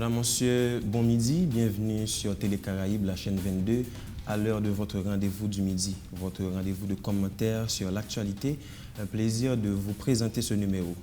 Madame, Monsieur, bon midi, bienvenue sur Télé Caraïbes, la chaîne 22, à l'heure de votre rendez-vous du midi, votre rendez-vous de commentaires sur l'actualité. Un plaisir de vous présenter ce numéro.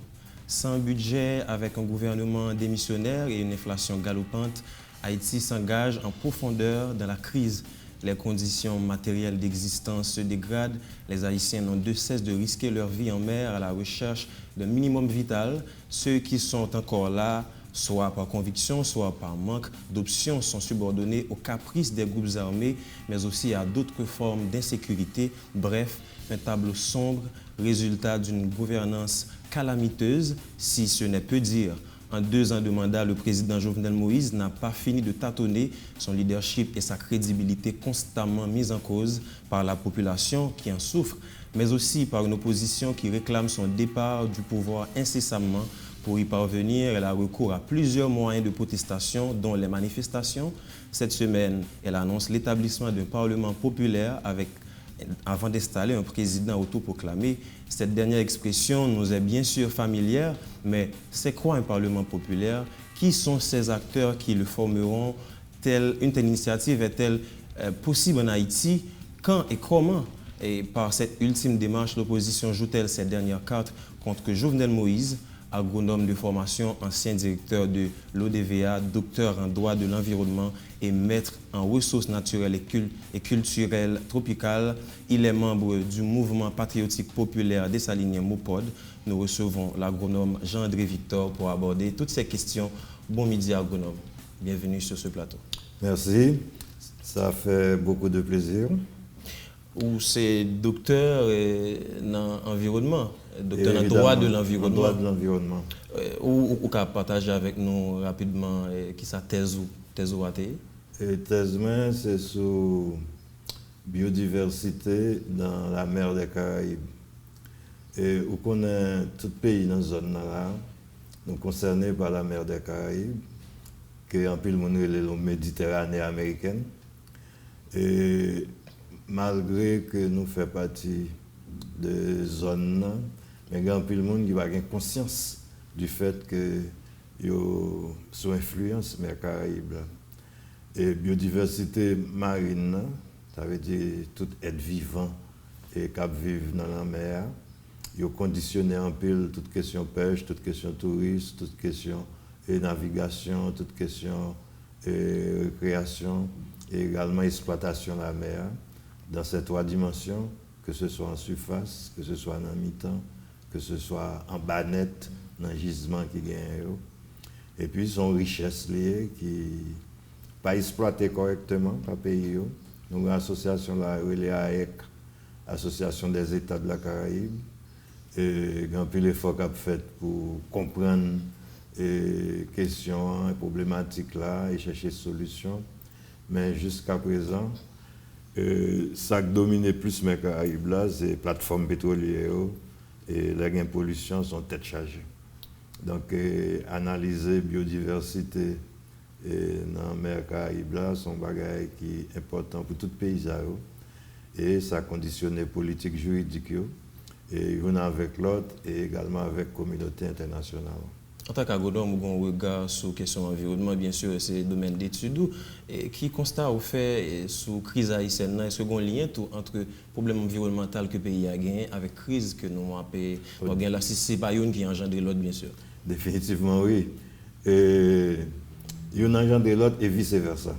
Sans budget, avec un gouvernement démissionnaire et une inflation galopante, Haïti s'engage en profondeur dans la crise. Les conditions matérielles d'existence se dégradent. Les Haïtiens n'ont de cesse de risquer leur vie en mer à la recherche d'un minimum vital. Ceux qui sont encore là, soit par conviction, soit par manque d'options, sont subordonnés aux caprices des groupes armés, mais aussi à d'autres formes d'insécurité. Bref, un tableau sombre, résultat d'une gouvernance calamiteuse, si ce n'est peu dire. En 2 ans de mandat, le président Jovenel Moïse n'a pas fini de tâtonner, son leadership et sa crédibilité constamment mises en cause par la population qui en souffre, mais aussi par une opposition qui réclame son départ du pouvoir incessamment. Pour y parvenir, elle a recours à plusieurs moyens de protestation, dont les manifestations. Cette semaine, elle annonce l'établissement d'un parlement populaire avant d'installer un président autoproclamé. Cette dernière expression nous est bien sûr familière, mais c'est quoi un parlement populaire? Qui sont ces acteurs qui le formeront? Une telle initiative est-elle possible en Haïti? Quand et comment? Et par cette ultime démarche, l'opposition joue-t-elle ses dernières cartes contre Jovenel Moïse, agronome de formation, ancien directeur de l'ODVA, docteur en droit de l'environnement et maître en ressources naturelles et culturelles tropicales. Il est membre du mouvement patriotique populaire Dessaliniens Mopod. Nous recevons l'agronome Jean-André Victor pour aborder toutes ces questions. Bon midi, agronome. Bienvenue sur ce plateau. Merci. Ça fait beaucoup de plaisir. Ou c'est docteur dans l'environnement, docteur en droit de l'environnement. Droit de l'environnement. Ou qu'à partager avec nous rapidement qui sa thèse ou raté? Thèse, c'est sur biodiversité dans la mer des Caraïbes. Et où connaît tout pays dans cette zone-là, nous concernés par la mer des Caraïbes, qui est en pile monde la Méditerranée américaine. Et malgré que nous faisons partie de zone, mais il y a un peu de monde qui va avoir conscience du fait que y a sous influence mer Caraïbes. Et biodiversité marine, ça veut dire tout être vivant et qui vivent dans la mer. Il a conditionné un peu toute question pêche, toute question tourisme, toute question navigation, toute question récréation et également exploitation de la mer. Dans ces 3 dimensions, que ce soit en surface, que ce soit en mi-temps, que ce soit en banette, dans le gisement qui gagne. Et puis, son richesse liée qui pas exploitée correctement par le pays. Nous avons une association, la AEC, Association des États de la Caraïbe, et il y a un peu l'effort qu'a fait pour comprendre les questions, les problématiques là et chercher des solutions. Mais jusqu'à présent, ça qui domine plus les Caraïbes là, c'est les plateformes pétrolières et les gains de pollution sont tête chargées. Donc, analyser la biodiversité dans les mer Caraïbes là, sont des bagages qui sont importants pour tout pays. Et ça conditionne les politiques juridiques, et l'un avec l'autre, et également avec la communauté internationale. En tant qu'agronome, vous avez un regard sur la question de l'environnement, bien sûr, c'est le domaine d'études. Qui constate au fait sur la crise haïtienne? Est-ce qu'il y a un lien entre le problème environnemental que le pays a gagné avec la crise que nous avons gagné? Là, si ce n'est pas une qui engendre l'autre, bien sûr. Définitivement, oui. Une engendre l'autre et vice-versa.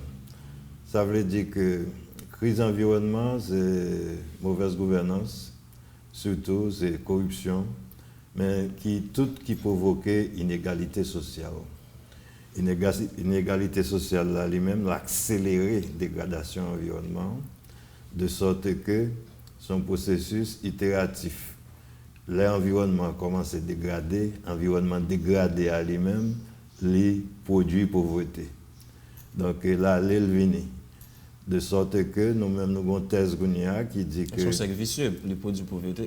Ça veut dire que la crise environnement, c'est mauvaise gouvernance, surtout c'est corruption, mais tout qui provoquait inégalité sociale. Inégalité sociale là lui-même l'accélérer la dégradation de l'environnement, de sorte que son processus itératif. L'environnement commence à dégrader, l'environnement dégradé à lui-même, les produits pauvreté. Donc là, l'élevini. De sorte que nous-mêmes, nous avons une thèse qui dit que... C'est un cercle vicieux, les produits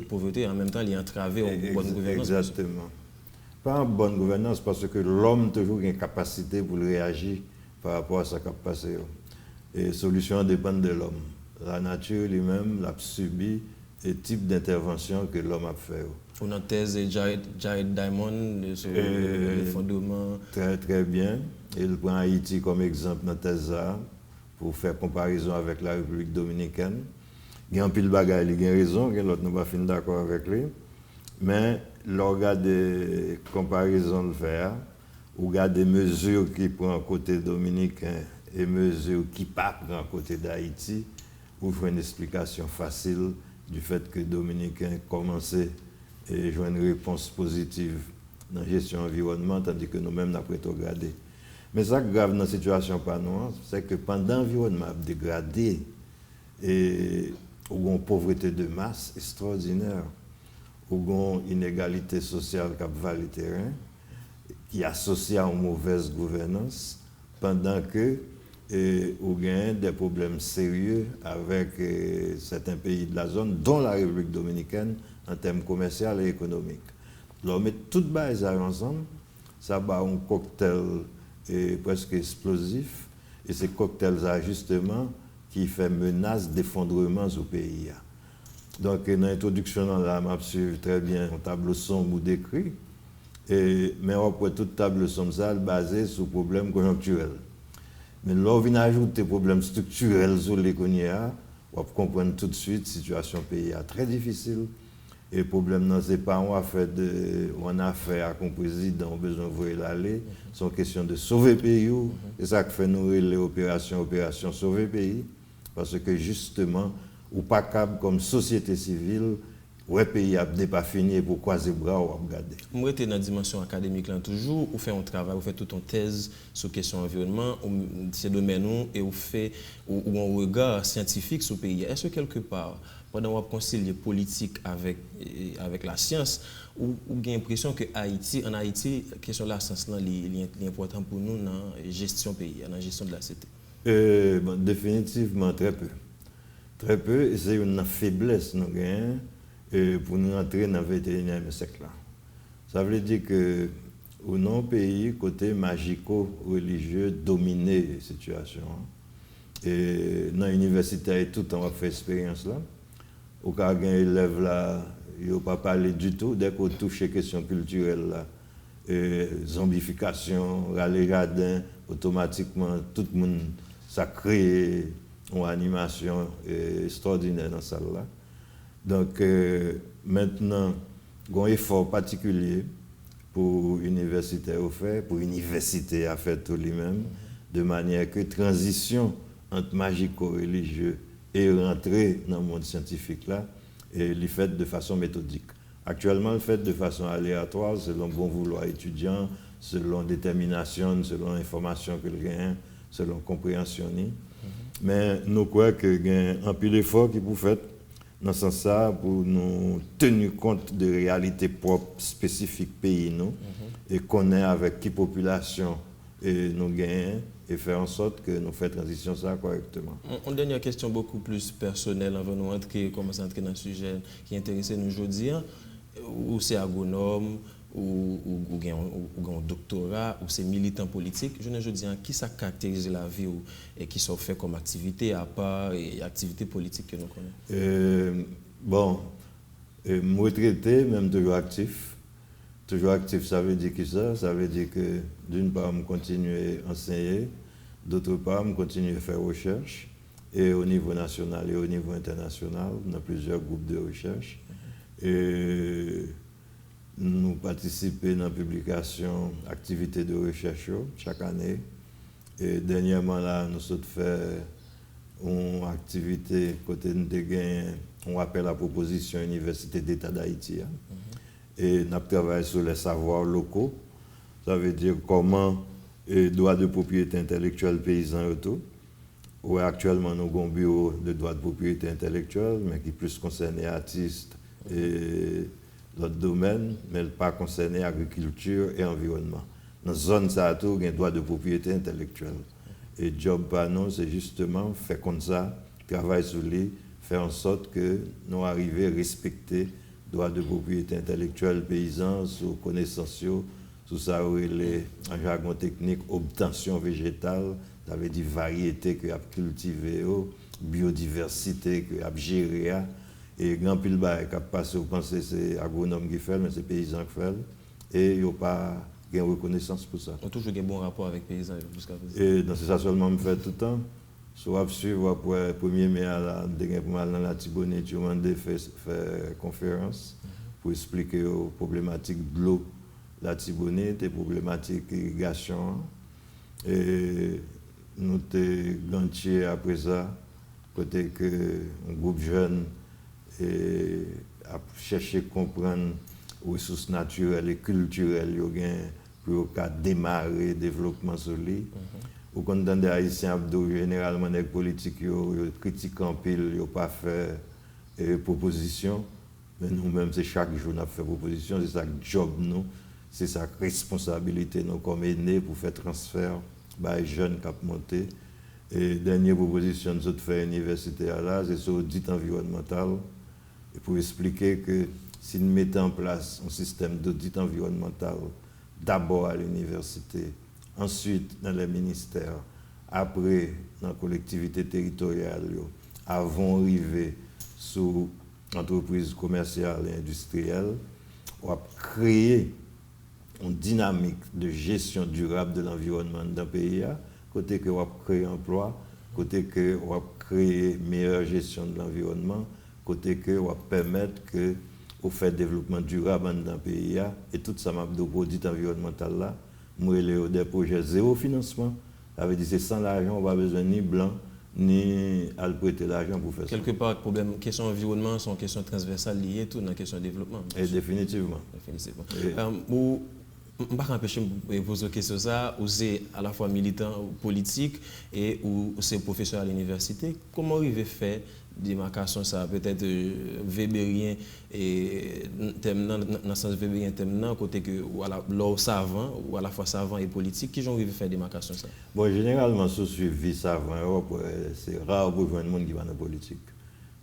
pauvreté, en même temps, il est entravé en bonne gouvernance. Exactement. Pas en bonne gouvernance, parce que l'homme toujours a une capacité pour réagir par rapport à ce qui a passé. Et la solution dépend de l'homme. La nature lui-même l'a subi et type d'intervention que l'homme a fait. Pour notre thèse, Jared Diamond, sur le fondement. Très, très bien. Il prend Haïti comme exemple dans la thèse pour faire comparaison avec la République dominicaine. Il y a un pile bagaille, il a raison, l'autre n'a pas fini d'accord avec lui. Mais l'organe de comparaison le faire, ou regarde des mesures qui prend côté dominicain et mesures qui pas prend côté d'Haïti, pour faire une explication facile du fait que les Dominicains commençaient à jouer une réponse positive dans la gestion de l'environnement, tandis que nous-mêmes, nous avons rétrogradé. Mais ça qui est grave dans la situation pas nous, c'est que pendant l'environnement a dégradé, et il y a une pauvreté de masse extraordinaire, il y a une inégalité sociale qui a valu le terrain, qui est associée à une mauvaise gouvernance, pendant que ou gain des problèmes sérieux avec certains pays de la zone, dont la République dominicaine, en termes commerciaux et économiques. Alors, on met toutes base ensemble, ça bat un cocktail presque explosif, et ces cocktails justement qui fait menace d'effondrement au pays. Donc, dans l'introduction, là, je suivi très bien un tableau sombre ou décrit, mais après toute table sombre, ça basée sur problèmes conjoncturels. Mais là, on vient ajouter des problèmes structurels sur l'économie, on comprend tout de suite la situation pays très difficile. Et le problème, ce n'est pas une affaire à un président, besoin de voir l'aller, c'est une question de sauver le pays. C'est ça qui fait nourrir les opérations sauver le pays. Parce que justement, ou pas capable comme société civile, le pays n'a pas fini pour croiser les bras ou regarder. Vous êtes dans la dimension académique là toujours, vous faites un travail, vous faites toute une thèse sur la question de l'environnement, ces domaines et vous faites un regard scientifique sur le pays. Est-ce que quelque part, pendant qu'on concilier politique avec la science, ou avez l'impression que en Haïti, la question de la science est importante pour nous dans la gestion du pays, dans la gestion de la cité? Définitivement très peu. Très peu, et c'est une faiblesse nous gagnons pour nous entrer dans le 21e siècle. Ça veut dire que au non-pays, côté magico-religieux, dominer la situation. Et dans l'université, tout le temps, on fait expérience là. Au cas où un élève là, il n'a pas parlé du tout, dès qu'on touche les questions culturelles là, zombification, râler jardin, automatiquement, tout le monde, ça crée une animation extraordinaire dans cette salle là. Donc maintenant, il y a un effort particulier pour l'université à faire, pour l'université à faire tout lui-même, de manière que transition entre magico-religieux et rentrer dans le monde scientifique là, et le fait de façon méthodique. Actuellement, le fait de façon aléatoire, selon bon vouloir étudiant, selon détermination, selon information que le gain, selon compréhension. Mais nous croyons qu'il y a un peu d'effort qui peut faire dans ce sens pour nous tenir compte de réalités propres, spécifiques pays, nous, et connaître avec qui population nous gagnons, et faire en sorte que nous fassions transition ça correctement. Une dernière question beaucoup plus personnelle avant de commencer à entrer dans le sujet qui intéresse nous aujourd'hui. Ou c'est agronome, ou un doctorat, ou c'est militant politique. Je ne dis qui ça caractérise la vie et qui sont fait comme activité à part et activité politique que nous connaissons. Bon, me retraité, même toujours actif. Toujours actif, ça veut dire que ça veut dire que d'une part, je continue à enseigner, d'autre part, je continue à faire recherche, et au niveau national et au niveau international, dans plusieurs groupes de recherche. Et nous participons dans la publication d'activités de recherche chaque année. Et dernièrement, là, nous avons fait une activité côté de gain, on appelle la proposition Université d'État d'Haïti. Et nous travaillons sur les savoirs locaux. Ça veut dire comment les droits de propriété intellectuelle paysans et tout. Où actuellement, nous avons un bureau de droits de propriété intellectuelle, mais qui plus concerne les artistes et d'autres domaines, mais pas concerné agriculture et environnement. Dans la zone, ça a tout, il y a un droit de propriété intellectuelle. Et le job par nous, c'est justement faire comme ça, travailler sur lui, faire en sorte que nous arrivions à respecter le droit de propriété intellectuelle paysan, sur connaissances, sur ça, les jargon technique, obtention végétale, ça veut dire variété que a cultivé, biodiversité que a géré. Et grand pile bail qui a passé, vous pensez que c'est agronome qui fait, mais c'est paysan qui fait. Et il n'y a pas de reconnaissance pour ça. On a toujours un bon rapport avec les paysans jusqu'à présent. Et c'est ça seulement me fait tout le temps. Soit suivre après le 1er mai, pour aller dans la Tibonite, on a fait conférence pour expliquer les problématiques de l'eau, la Tibonite, les problématiques d'irrigation. Et nous avons gantier après ça, côté que un groupe jeune a cherché à comprendre les ressources naturelles et culturelles pour démarrer le développement sur lui. Au compte des Haïtiens, généralement, les politiques critiquent en pile, ils n'ont pas fait proposition. Mais nous-mêmes, c'est chaque jour nous fait proposition, c'est ça job nous, c'est sa responsabilité nous comme aînés pour faire transfert les jeunes qui ont monté. Et dernière proposition nous avons fait à l'université là, c'est sur l'audit environnemental. Et pour expliquer que si nous mettons en place un système d'audit environnemental, d'abord à l'université, ensuite dans les ministères, après dans la collectivité territoriale, avant d'arriver sur l'entreprise commerciale et industrielle, on va créer une dynamique de gestion durable de l'environnement dans le pays, côté que on va créer emploi, côté que on va créer meilleure gestion de l'environnement, côté que on va permettre que on fait développement durable dans le pays et tout ça m'a de audit environnemental là. Moi, des projets zéro financement. Ça veut dire que c'est sans l'argent, on n'a pas besoin ni blanc, ni à prêter l'argent pour faire ça. Quelque part, problème, question environnement, sont questions transversales liées tout dans la question développement. Et définitivement. Définitivement. Je ne peux pas empêcher de poser une question ça, ou c'est à la fois militant politique et ou c'est professeur à l'université. Comment arriver à faire démarcation ça peut-être Weberien et dans le sens Weberien terminant côté que voilà l'or savant ou à la fois savant et politique qui ont arrivé à faire démarcation ça. Bon, généralement sous suivi savant c'est rare pour voir un monde qui va dans la politique.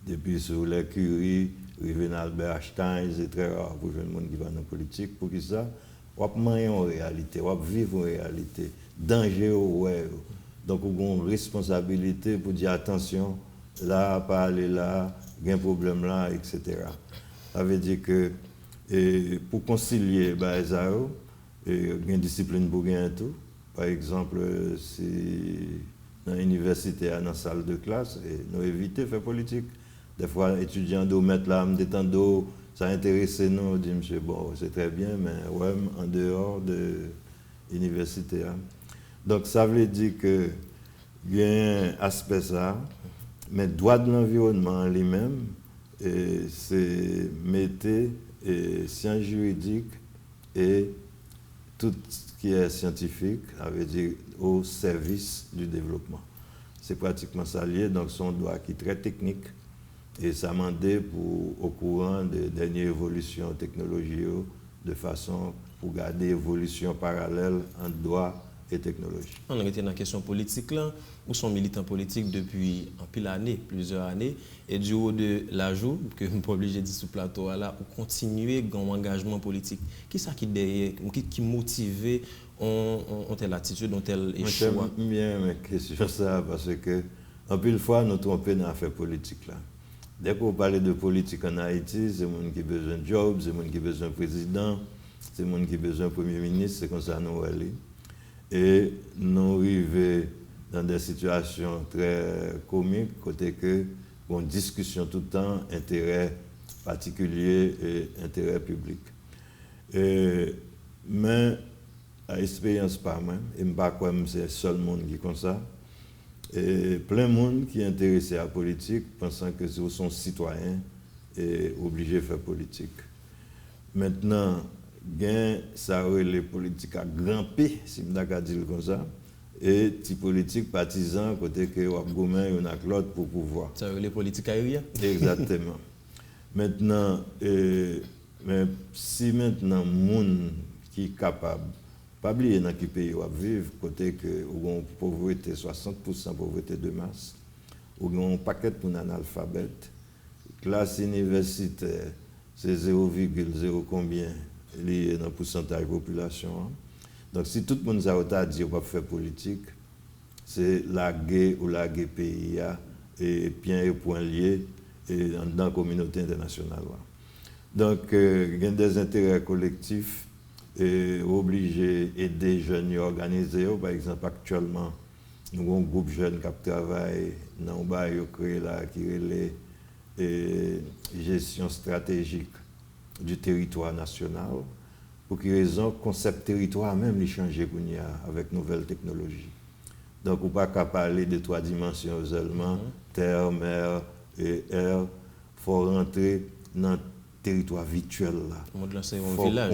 Depuis sur les Curie, Riven Albert Einstein, c'est très rare pour voir un monde qui va dans la politique. Pour qui ça? On va manger en réalité, on va vivre en réalité, danger au web. Donc on a une responsabilité pour dire attention. Là, pas aller là, il y a un problème là, etc. Ça veut dire que pour concilier, il y a une discipline pour gagner tout. Par exemple, si dans l'université, dans la salle de classe, nous évitons de faire politique. Des fois, les étudiants doivent mettre là, détendre, ça intéresse nous, on dit, monsieur, bon, c'est très bien, mais ouais, en dehors de l'université. Donc, ça veut dire que il y a un aspect ça. Mais le droit de l'environnement lui-même, c'est mettre sciences juridiques et tout ce qui est scientifique, ça veut dire au service du développement. C'est pratiquement ça lié, donc son droit qui est très technique et ça m'a demandé au courant des dernières évolutions technologiques de façon pour garder évolution parallèle entre droit et technologie. On était dans la question politique là, où sont militants politiques depuis un pile d'années, plusieurs années, et du haut de l'ajout, que je ne suis pas obligé de dire sur le plateau là, ou continuer dans l'engagement politique. Qui est-ce qui derrière, qui motive on telle attitude, on tel choix? J'aime bien mes questions ça parce que en pile fois nous trompons dans l'affaire politique là. Dès qu'on parle de politique en Haïti, c'est le monde qui a besoin de job, c'est le monde qui a besoin de président, c'est le monde qui a besoin de premier ministre, c'est comme ça nous allons. Et nous arrivons dans des situations très comiques, côté que on discussion tout le temps, intérêt particulier et intérêt public. Mais à expérience par moi, et je ne sais pas si c'est le seul monde qui est comme ça, et plein de monde qui est intéressé à la politique, pensant que ce sont citoyens et obligés de faire politique. Maintenant, ça aurait les politiques à grand P, si je peux dire comme ça, et les politiques partisans, côté que on a l'autre pour pouvoir. Ça aurait les politiques aériennes. Exactement. Maintenant, mais si maintenant, monde qui est capable, pas oublier dans quel pays on vivre, côté que on pauvreté, 60% pauvreté de masse, ou un paquet pour analphabète, classe universitaire, c'est 0,0 combien lié dans le pourcentage de la population. Donc si tout le monde a dit qu'on va faire politique, c'est la guerre ou la guerre pays et bien et point lié et dans la communauté internationale. Donc, il y a des intérêts collectifs et obligés d'aider les jeunes à organiser. Par exemple, actuellement, nous avons un groupe de jeunes qui travaille dans un bail créé là, qui est la gestion stratégique du territoire national. Pour quelle raison, le concept territoire même, il change avec nouvelles technologies. Donc, on ne peut pas parler de 3 dimensions seulement, terre, mer et air. Il faut rentrer dans le territoire virtuel. Il faut comprendre,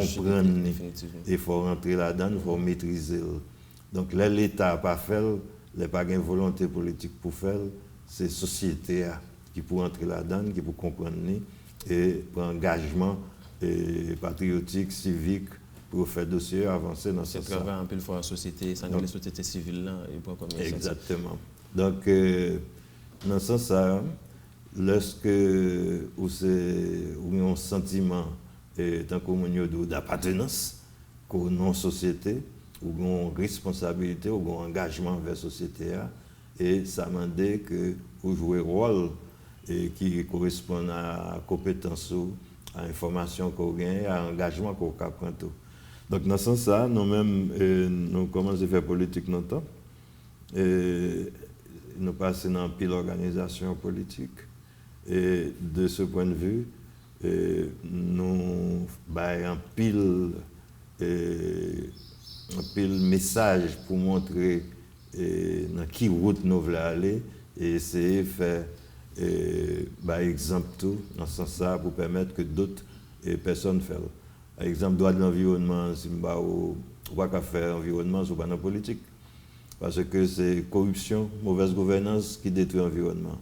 et il faut rentrer là-dedans, il faut maîtriser. Donc, là, l'État n'a pas fait, il n'a pas une volonté politique pour faire, c'est la société qui peut entrer là-dedans, qui peut comprendre et prendre engagement patriotique, civique, pour faire dossier, avancer dans ce sens. C'est travail un peu fois la société, sans la société civile là, et pour comme exactement. Donc, dans ce sens, lorsque vous avez un sentiment d'appartenance à une société, ou une responsabilité, ou un engagement vers la société, et ça m'a dit que vous jouez un rôle qui correspond à la compétence, à l'information qu'on gagne, à l'engagement qu'on prend. Donc, dans ce sens, nous-mêmes, nous commençons à faire politique longtemps. Nous passons dans pile organisation politique. Et de ce point de vue, nous avons un message pour montrer dans quelle route nous voulons aller et essayer de faire par exemple tout dans ce sens pour permettre que d'autres personnes fassent. Par exemple, droit de l'environnement, si on ne peut pas faire environnement, ce n'est pas dans la politique. Parce que c'est corruption, mauvaise gouvernance qui détruit l'environnement.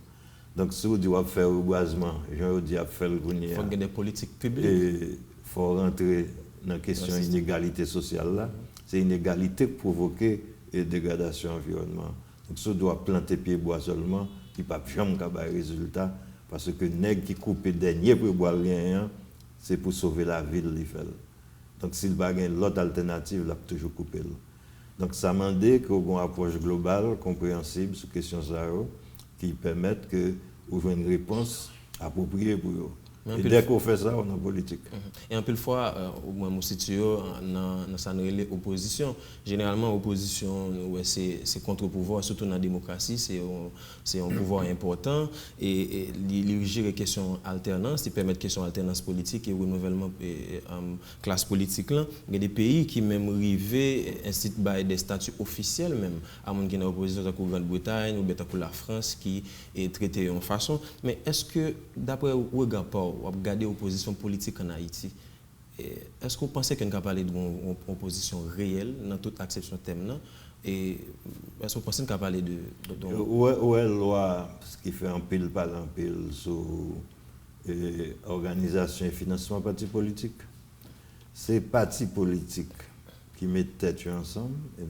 Donc, si on dit faire le reboisement, on dit faire le grenier. Il faut qu'il y ait des politiques publiques. Il faut rentrer dans la question d'inégalité sociale. Là. C'est l'inégalité provoquée et dégradation de l'environnement. Donc, si on doit planter pieds bois seulement, qui ne peut jamais avoir de résultat, parce que les nègres qui coupent les derniers pour boire rien, c'est pour sauver la ville. Donc, s'il n'y a pas l'autre alternative, il a toujours coupé. Donc, ça m'a dit qu'on a une approche globale, compréhensible sur la question qui permettent que vous ayez une réponse appropriée pour eux. Et dès qu'on fait ça, on est en politique. Et un peu de fois, au moins, dans l'opposition. Généralement, l'opposition, c'est contre-pouvoir, surtout dans la démocratie, c'est un pouvoir important. Et diriger les questions alternance, qui permettent questions alternance politique et renouvellement classe politique. Là. Il y a des pays qui même arrivent instituent des statuts officiels, même, à mon qui est en opposition, comme la Grande-Bretagne ou comme la France, qui est traité en façon. Mais est-ce que, d'après le regard, ou regarder l'opposition politique en Haïti, est-ce que vous pensez qu'on peut parler d'une opposition réelle dans toute acception de thème? Et est-ce que vous pensez qu'on peut parler de... Où est la loi qui fait un pile par un pile sur l'organisation et financement de partis politiques? C'est les partis politiques qui mettent tête ensemble, et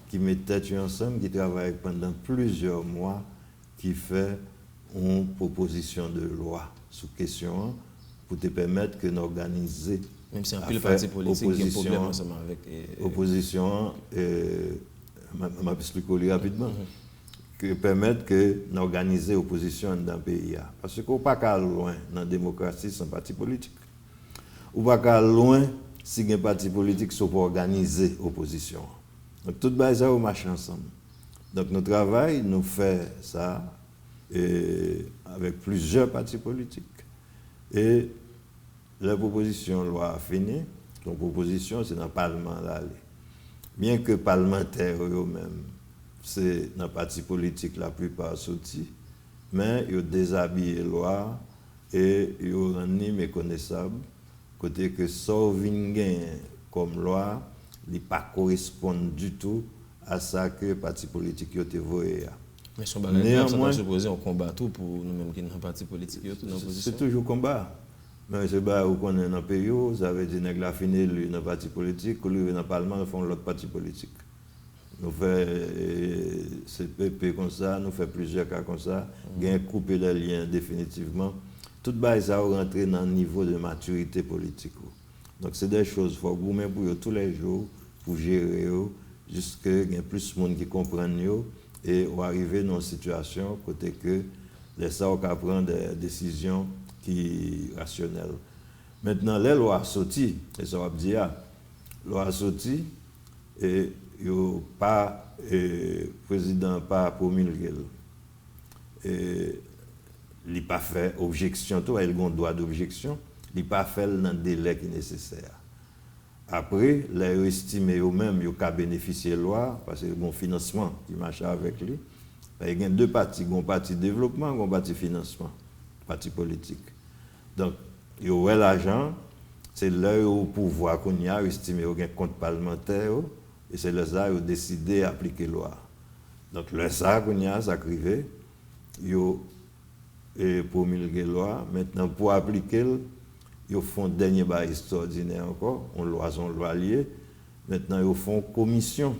qui mettent tête ensemble, qui travaillent pendant plusieurs mois, qui fait une proposition de loi sur question pour te permettre que nous organiser. Même si un peu le parti politique qui a un problème ensemble avec. Opposition, je vais expliquer rapidement. Que permettre que nous organiser l'opposition dans le pays. Parce qu'on ne peut pas aller loin dans la démocratie sans parti politique. On ne peut pas aller loin si un parti politique sont pour organiser l'opposition. Donc, tout ça, on marche ensemble. Donc, notre travail, nous fait ça. Avec plusieurs partis politiques. Et la proposition de loi a fini. Donc, proposition, c'est dans le Parlement d'aller. Bien que parlementaires eux-mêmes, c'est dans le parti politique la plupart sortis, mais ils ont déshabillé la loi et ils ont rendu méconnaissable, côté que Sauvignon comme loi, il pas correspond du tout à ça que le parti politique a été voté. Mais son bagage, ça doit supposer un combat tout pour nous-mêmes qui sommes dans le parti politique. C'est toujours combat. Mais ce combat où on est dans le pays, ça veut dire que la fini dans le parti politique, que lui dans le Parlement, nous faisons l'autre parti politique. Nous faisons CPP comme ça, nous faisons plusieurs cas comme ça, nous couper les liens définitivement. Tout ça a rentré dans le niveau de maturité politique. Donc c'est des choses qu'il faut gommer pour eux tous les jours, pour gérer, jusqu'à ce qu'il y ait plus de monde qui comprenne. Et on arrive dans une situation côté que laisse ça, on peut prendre des décisions qui rationnelles. Maintenant, les lois sorties, et ça va dire, loi sortie, et le président pas promulgué. Et il n'a pas fait objection, il a un droit d'objection, il n'a pas fait dans le délai qui est nécessaire. Après, les estimé eux-mêmes, ils ont bénéficié de la loi, parce qu'il y a un financement qui marche avec lui. Il y a deux parties, un parti développement, un parti financement, parti politique. Donc, il y a l'argent, c'est là au pouvoir qu'on y a estimé qu'il y a un compte parlementaire, et c'est là qu'ils ont décidé d'appliquer la loi. Donc, là, ça qu'on y a, ça crivé, ils ont promulgué la loi. Maintenant, pour appliquer, ils font un dernier bail extraordinaire encore, on loi liée. Maintenant, ils font commission,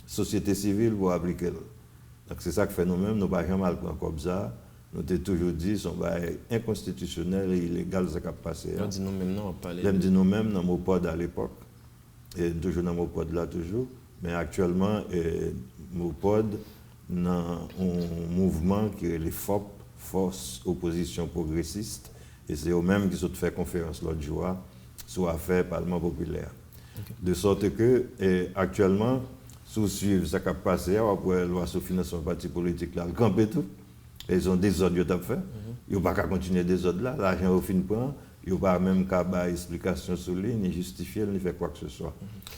société civile pour appliquer. Donc, c'est ça que fait nous-mêmes, nous ne pas jamais prendre comme ça. Nous avons toujours dit que c'est inconstitutionnel et illégal ce qui a passé. On dit nous-mêmes, non, on parlait. On dit nous-mêmes dans Mopod à l'époque, et toujours dans Mopod là toujours. Mais actuellement, Mopod dans un mouvement qui est les FOP, Force Opposition Progressiste, et c'est eux-mêmes qui ont fait conférence l'autre jour sur l'affaire Parlement populaire. Okay. De sorte que, actuellement, sous suivre ce qui a passé, après la loi sur le financement du parti politique, là, le camp et tout, et ils ont des ordres qu'ils ont fait. Ils n'ont pas qu'à continuer des ordres là, l'argent au fin de prend, ils n'ont pas même qu'à avoir explication sur lui, ni justifier, ni faire quoi que ce soit.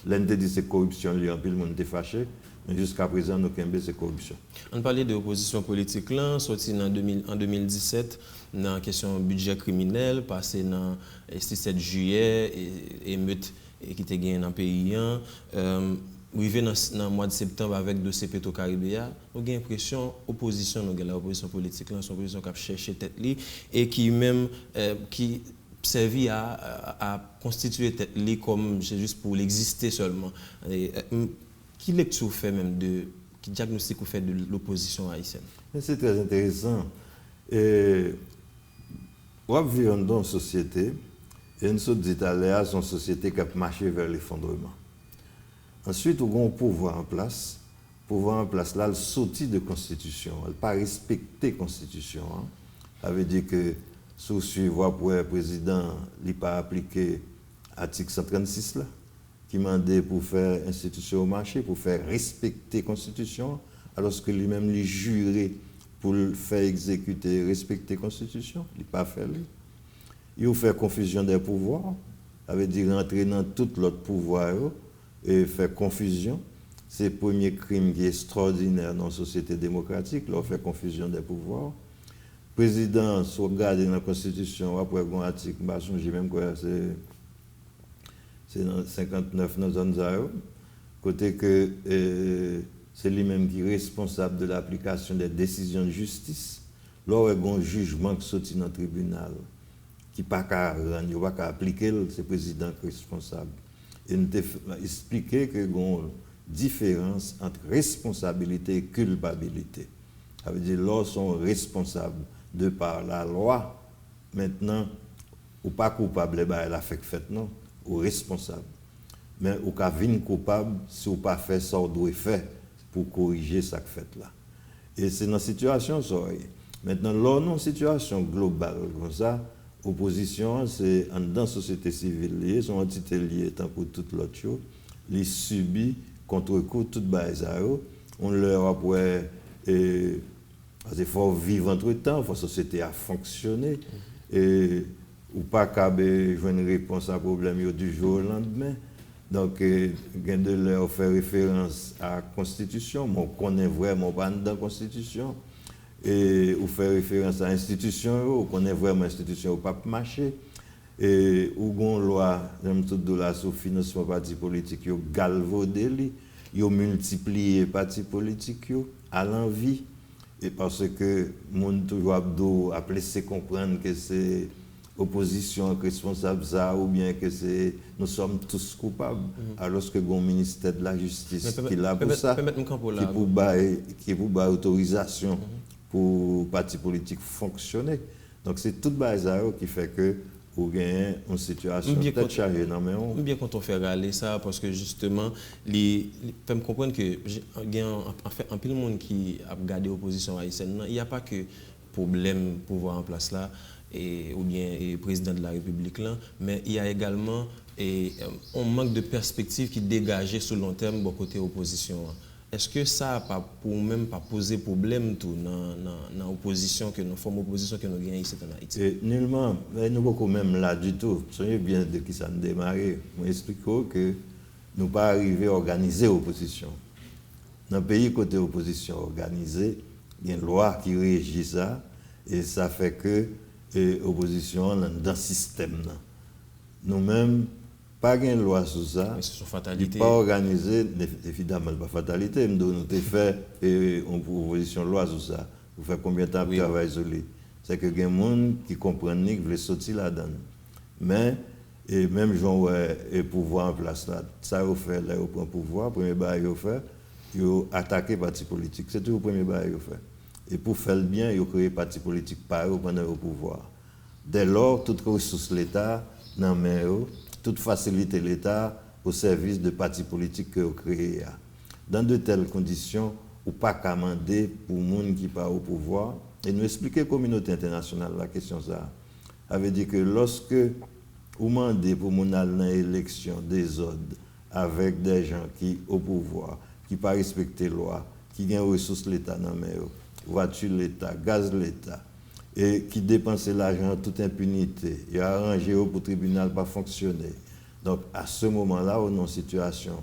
L'NT dit que c'est corruption, en plus le monde est fâché. Mais jusqu'à présent, nous avons c'est corruption. On parlait de l'opposition politique, là, sorti en 2017, dans la question budget criminel, passé dans le 7 juillet, émeute qui était gagné dans le pays. Arrivé dans le mois de septembre avec le dossier Petro-Caribéa, nous avons l'impression l'opposition, l'opposition politique, c'est une opposition qui a cherché tête et qui même qui servi à constituer tête comme juste pour l'exister seulement. Qui lecture fait même de, qui diagnostic vous fait de l'opposition haïtienne? C'est très intéressant. On vit dans une société, et une société c'est une société qui a marché vers l'effondrement. Ensuite, on a un pouvoir en place. Le pouvoir en place, là, il sortit de la Constitution. Elle n'a pas respecté la Constitution. Ça veut dire que, sous suivre pour le président, il n'a pas appliqué l'article 136 là, qui demandait pour faire institution au marché, pour faire respecter la Constitution, alors que lui-même lui juré pour faire exécuter et respecter la Constitution. Il n'a pas fait lui. Il a fait confusion des pouvoirs, ça veut dire rentrer dans tout l'autre pouvoir et faire confusion. C'est le premier crime qui est extraordinaire dans la société démocratique, là, on fait confusion des pouvoirs. Le président, si vous regardez dans la Constitution, après un article, je ne sais même quoi, c'est dans 59 dans zone zéro, côté que c'est lui-même qui est responsable de l'application des décisions de justice. Là, il y a un jugement qui sorti dans le tribunal, qui n'a pas qu'à rendre, il n'a pas qu'à appliquer, c'est le président qui est responsable. Et nous avons expliqué qu'il y a une différence entre responsabilité et culpabilité. Ça veut dire que là, ils sont responsables de par la loi. Maintenant, ou pas coupable, elle a fait non. Ou responsable. Mais ou ka vin coupable si ou pas fait ça ou doit faire pour corriger ça que fait là. Et c'est dans situation ça. Maintenant là non situation globale comme ça, opposition c'est dans la société civile liée, son entité liée tant pour toute l'autre chose, les subit contre-coup toute base on leur après il faut vivre entre temps, il faut la société à fonctionner et ou pas qu'à jouer une réponse à un problème du jour au lendemain. Donc, il y a de leur faire référence à la Constitution, mais on connaît vraiment pas dans la Constitution. Et ou faire référence à l'institution, on connaît vraiment l'institution, on pas marcher. Et ou une loi, même tout de la sur le financement parti politique, ils ont galvaudé, ils ont multiplié les partis politiques à l'envie. Et parce que le monde toujours a laissé comprendre que c'est opposition responsable ça ou bien que c'est nous sommes tous coupables alors que le ministère de la justice qui est là pour ça qui pour autorisation pour parti politique fonctionner. Donc c'est toute base qui fait que vous gagnez une situation peut-être chargée non mais on bien quand on fait râler ça parce que justement les peut me comprendre que il y a en fait un peu de monde qui a regardé l'opposition haïtienne, il n'y a pas que problème pouvoir en place là, ou bien président de la République là, mais il y a également un manque de perspective qui dégageait sur le long terme bon côté opposition. Est-ce que ça n'a pas pour même pas posé problème tout dans l'opposition que nous forme opposition que nous gagnons ici en Haïti? Et nullement, mais nous beaucoup même là du tout. Soyez bien de qui ça nous démarré. Moi explique que nous pas arrivé à organiser l'opposition. Dans le pays côté opposition organisée, il y a une loi qui régit ça et ça fait que l'opposition dans le système. Nous-mêmes, pas de loi sur ça. Mais c'est une fatalité. Pas organisé, évidemment, pas fatalité. Nous avons fait une proposition de loi sur ça. Vous faites combien de temps de travail isolé? C'est que il y a des gens qui comprennent qui veulent sortir là-dedans. Mais, et même gens et pouvoir en place là, ça vous fait, là, vous prenez pouvoir, premier bail vous fait, vous attaquez parti politique. C'est tout le premier bail vous fait. Et pour faire le bien, vous créez parti politique par eux pendant le pouvoir. Dès lors, toute ressource de l'État, dans toute facilité de l'État au service de partis politiques que vous créez. Dans de telles conditions, ou pas commander pour les gens qui sont au pouvoir, et nous expliquer à la communauté internationale la question ça. Ça veut dire que lorsque vous demandez pour les gens dans l'élection des ordres avec des gens qui sont au pouvoir, qui ne respectent pas les lois, qui ont des ressources de l'État dans les voitures de l'État, gaz de l'État, et qui dépensent l'argent en toute impunité, et arrangé pour le tribunal pas fonctionner. Donc à ce moment-là, on est en situation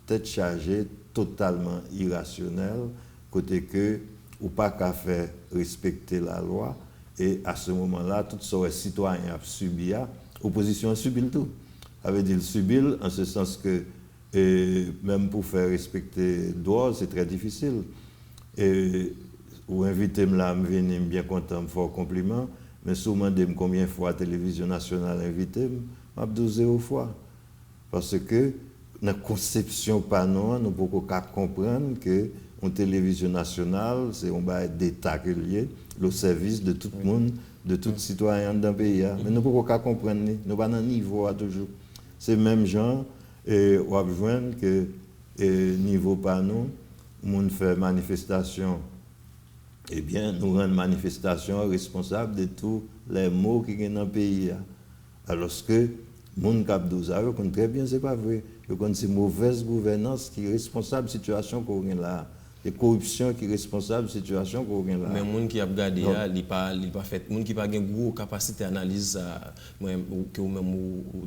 tête chargée, totalement irrationnelle, côté que ou pas qu'à faire respecter la loi, et à ce moment-là, tout ce que les citoyens ont subi, l'opposition a subi le tout. Ça veut dire subir en ce sens que même pour faire respecter le droit, c'est très difficile. Et ou invitez-moi là, je viens bien content, fort compliment, mais souvent, combien de fois la télévision nationale invité, je dis 0 fois. Parce que dans la conception pas nous ne pouvons pas comprendre que une télévision nationale, c'est un bail d'État qui est lié, le service de tout le monde, de tout citoyen dans le pays. Mais nous ne pouvons pas comprendre, nous ne sommes pas dans le niveau toujours. C'est même gens, et on va joindre que niveau pas nous, on fait manifestation. Eh bien, nous rendons manifestation responsable de tous les maux qui sont dans le pays. Alors que les gens qui ont ça, ils connaissent très bien, ce n'est pas vrai. Ils connaissent une mauvaise gouvernance qui est responsable de la situation qu'on a là. La corruption qui est responsable de la situation qu'on a là. Mais les gens qui ont regardé, ils pas fait. Les gens qui n'ont pas une grosse capacité d'analyse, que vous-même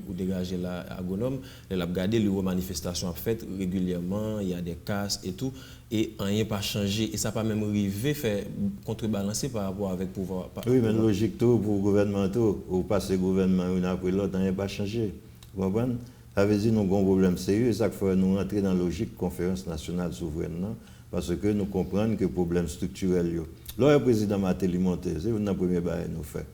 vous dégagez là, agronome, ils ont regardé les manifestations faites régulièrement, il y a des casses et tout, et rien n'a pas changé. Et ça n'a pas même arrivé faire contrebalancer par rapport avec le pouvoir. Oui, mais logique, tout pour le gouvernement, ou passer le gouvernement une après l'autre, rien n'a pas changé. Vous comprenez? Ça veut dire que nous avons un problème sérieux, et ça fait nous rentrer dans la logique conférence nationale souveraine. Parce que nous comprenons que le problème structurel. Là, le président Matéli monté, c'est le premier bail nous fait.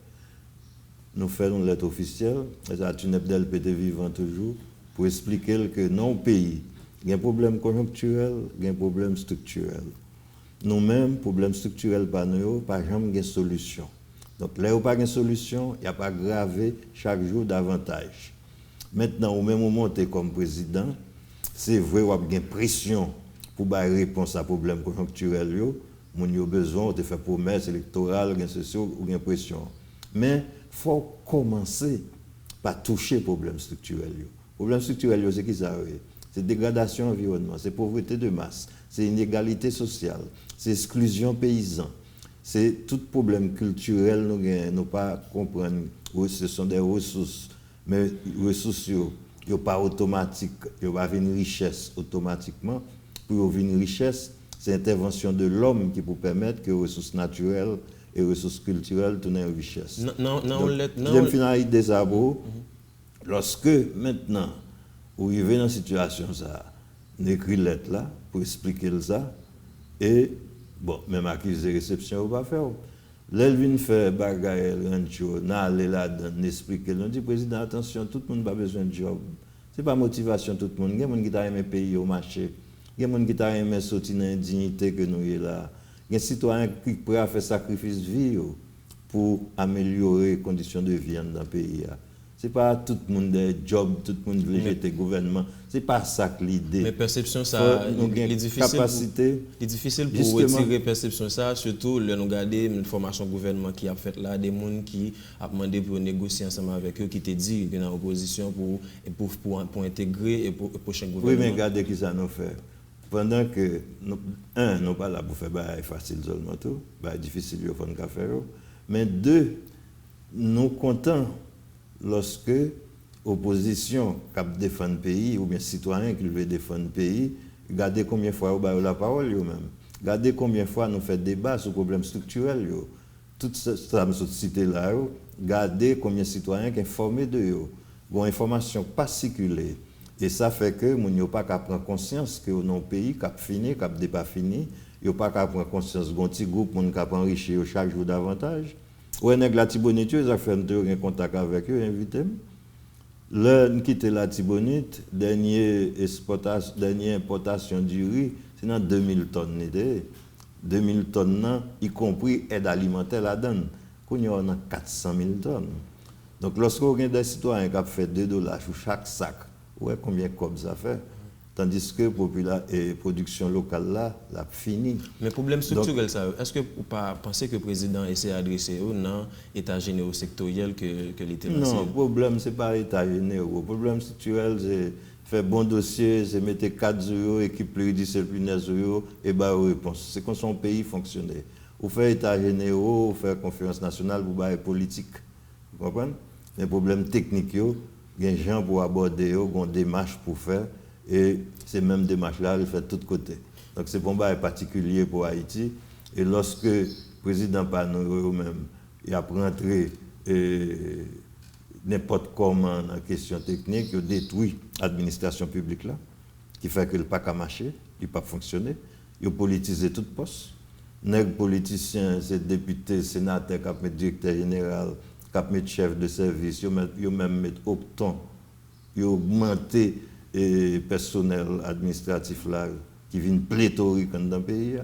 Nous faisons une lettre officielle, et ça a une FDLPT vivant toujours, pour expliquer que non pays, il y a un problème conjoncturel, il y a un problème structurel. Nous-mêmes, problème structurel par nous, par exemple, il y a une solution. Donc là où il n'y a pas de solution, il n'y a pas gravé chaque jour davantage. Maintenant, au même moment, tu es comme président, c'est vrai qu'il y a une pression pour donner réponse à problème conjoncturel, on a besoin de faire promesses électorales, ou une pression. Mais il faut commencer par toucher le problème structurel. Le problème structurel, c'est qui ça? C'est dégradation environnement, c'est pauvreté de masse, c'est inégalité sociale, c'est exclusion paysan, c'est tout problème culturel, nous ne pas comprendre. Ce sont des ressources, mais les ressources ne sont pas automatiques, il n'y a pas une richesse automatiquement. Pour une richesse, c'est l'intervention de l'homme qui peut permettre que les ressources naturelles et les ressources culturelles tournent en richesse. J'aime finir des arbres. Lorsque maintenant, vous arrivez dans une situation, on écrit une lettre là pour expliquer ça, et bon, même accusé de réception, on va faire. L'Elvin fait bagaille, rancho, n'allez là-dedans, expliquer. On dit, président, attention, tout le monde n'a pas besoin de job. Ce n'est pas motivation, tout le monde. Il y a des gens qui ont aimé payer au marché. Il y a des gens qui ont aimé sortir dans l'indignité que nous sommes là. Il y a des citoyens qui sont prêts à faire sacrifice de vie pour améliorer les conditions de vie dans le pays. C'est pas tout le monde des jobs, tout le monde veut jeter le gouvernement. C'est pas ça que l'idée. Mais perception, ça, il est difficile pour retirer perception, ça, surtout le nous garder une formation gouvernement qui a fait là, des gens qui a demandé pour négocier ensemble avec eux, qui te dit qu'ils sont en opposition pour intégrer et pour prochain gouvernement. Oui, mais regardez qui ça nous fait. Pendant que, nous pas là pour faire des facile seulement tout, difficile, il faut faire. Mais deux, nous comptons lorsque opposition qui défend le pays, ou bien citoyen qui veut défendre le pays, regardez combien de fois vous avez la parole eux-mêmes. Regardez combien de fois nous faisons débat sur les problèmes structurels. Tout ça, je cité là, regardez combien de citoyens qui sont informés de eux. Bon, information pas circulée. Et ça fait que nous n'avons pas qu'à prendre conscience que nos pays, qui fini, qui pas fini, ils n'ont pas qu'à prendre conscience d'un petit groupe qui a enrichi chaque jour davantage. Ou un la Tibonite, ils ont fait un contact avec eux, invité. Là, nous quittons la Tibonite, dernière importation du riz, c'est dans 2000 tonnes. 2000 tonnes, y compris aide alimentaire là-dedans. Qu'on y a 400 000 tonnes. Donc, lorsqu'on a des citoyens qui ont fait $2 sur chaque sac, ouais, combien de cobs ça fait? Tandis que la production locale là, l'a fini. Mais problème structurel, est-ce que vous pas pensez que le président essaie d'adresser dans l'état général sectoriel que l'État lancé? Non, le problème, ce n'est pas l'état général. Le problème structurel, c'est faire bon dossier, c'est mettre 4 euros, équipe pluridisciplinaire et bah réponse. C'est comme son pays fonctionnait. Vous faites état général, vous faites conférence nationale, vous faites politique. Vous comprenez? Les problèmes techniques, il y a des gens pour aborder, il y a des démarches pour faire. Et ces mêmes démarches-là, elles fait de tous côtés. Donc c'est un bon particulier pour Haïti. Et lorsque le président Pano même il a rentré n'importe comment dans la question technique, il a détruit l'administration publique là, qui fait que le pas qu'à marcher, il n'a pas fonctionné. Il a politisé tout poste. Les politiciens, c'est députés, sénateurs, qui mettent directeur général, qui mettent chef de service, ils même mettent octon, ils ont augmenté et personnel administratif là qui vient pléthorique dans le pays.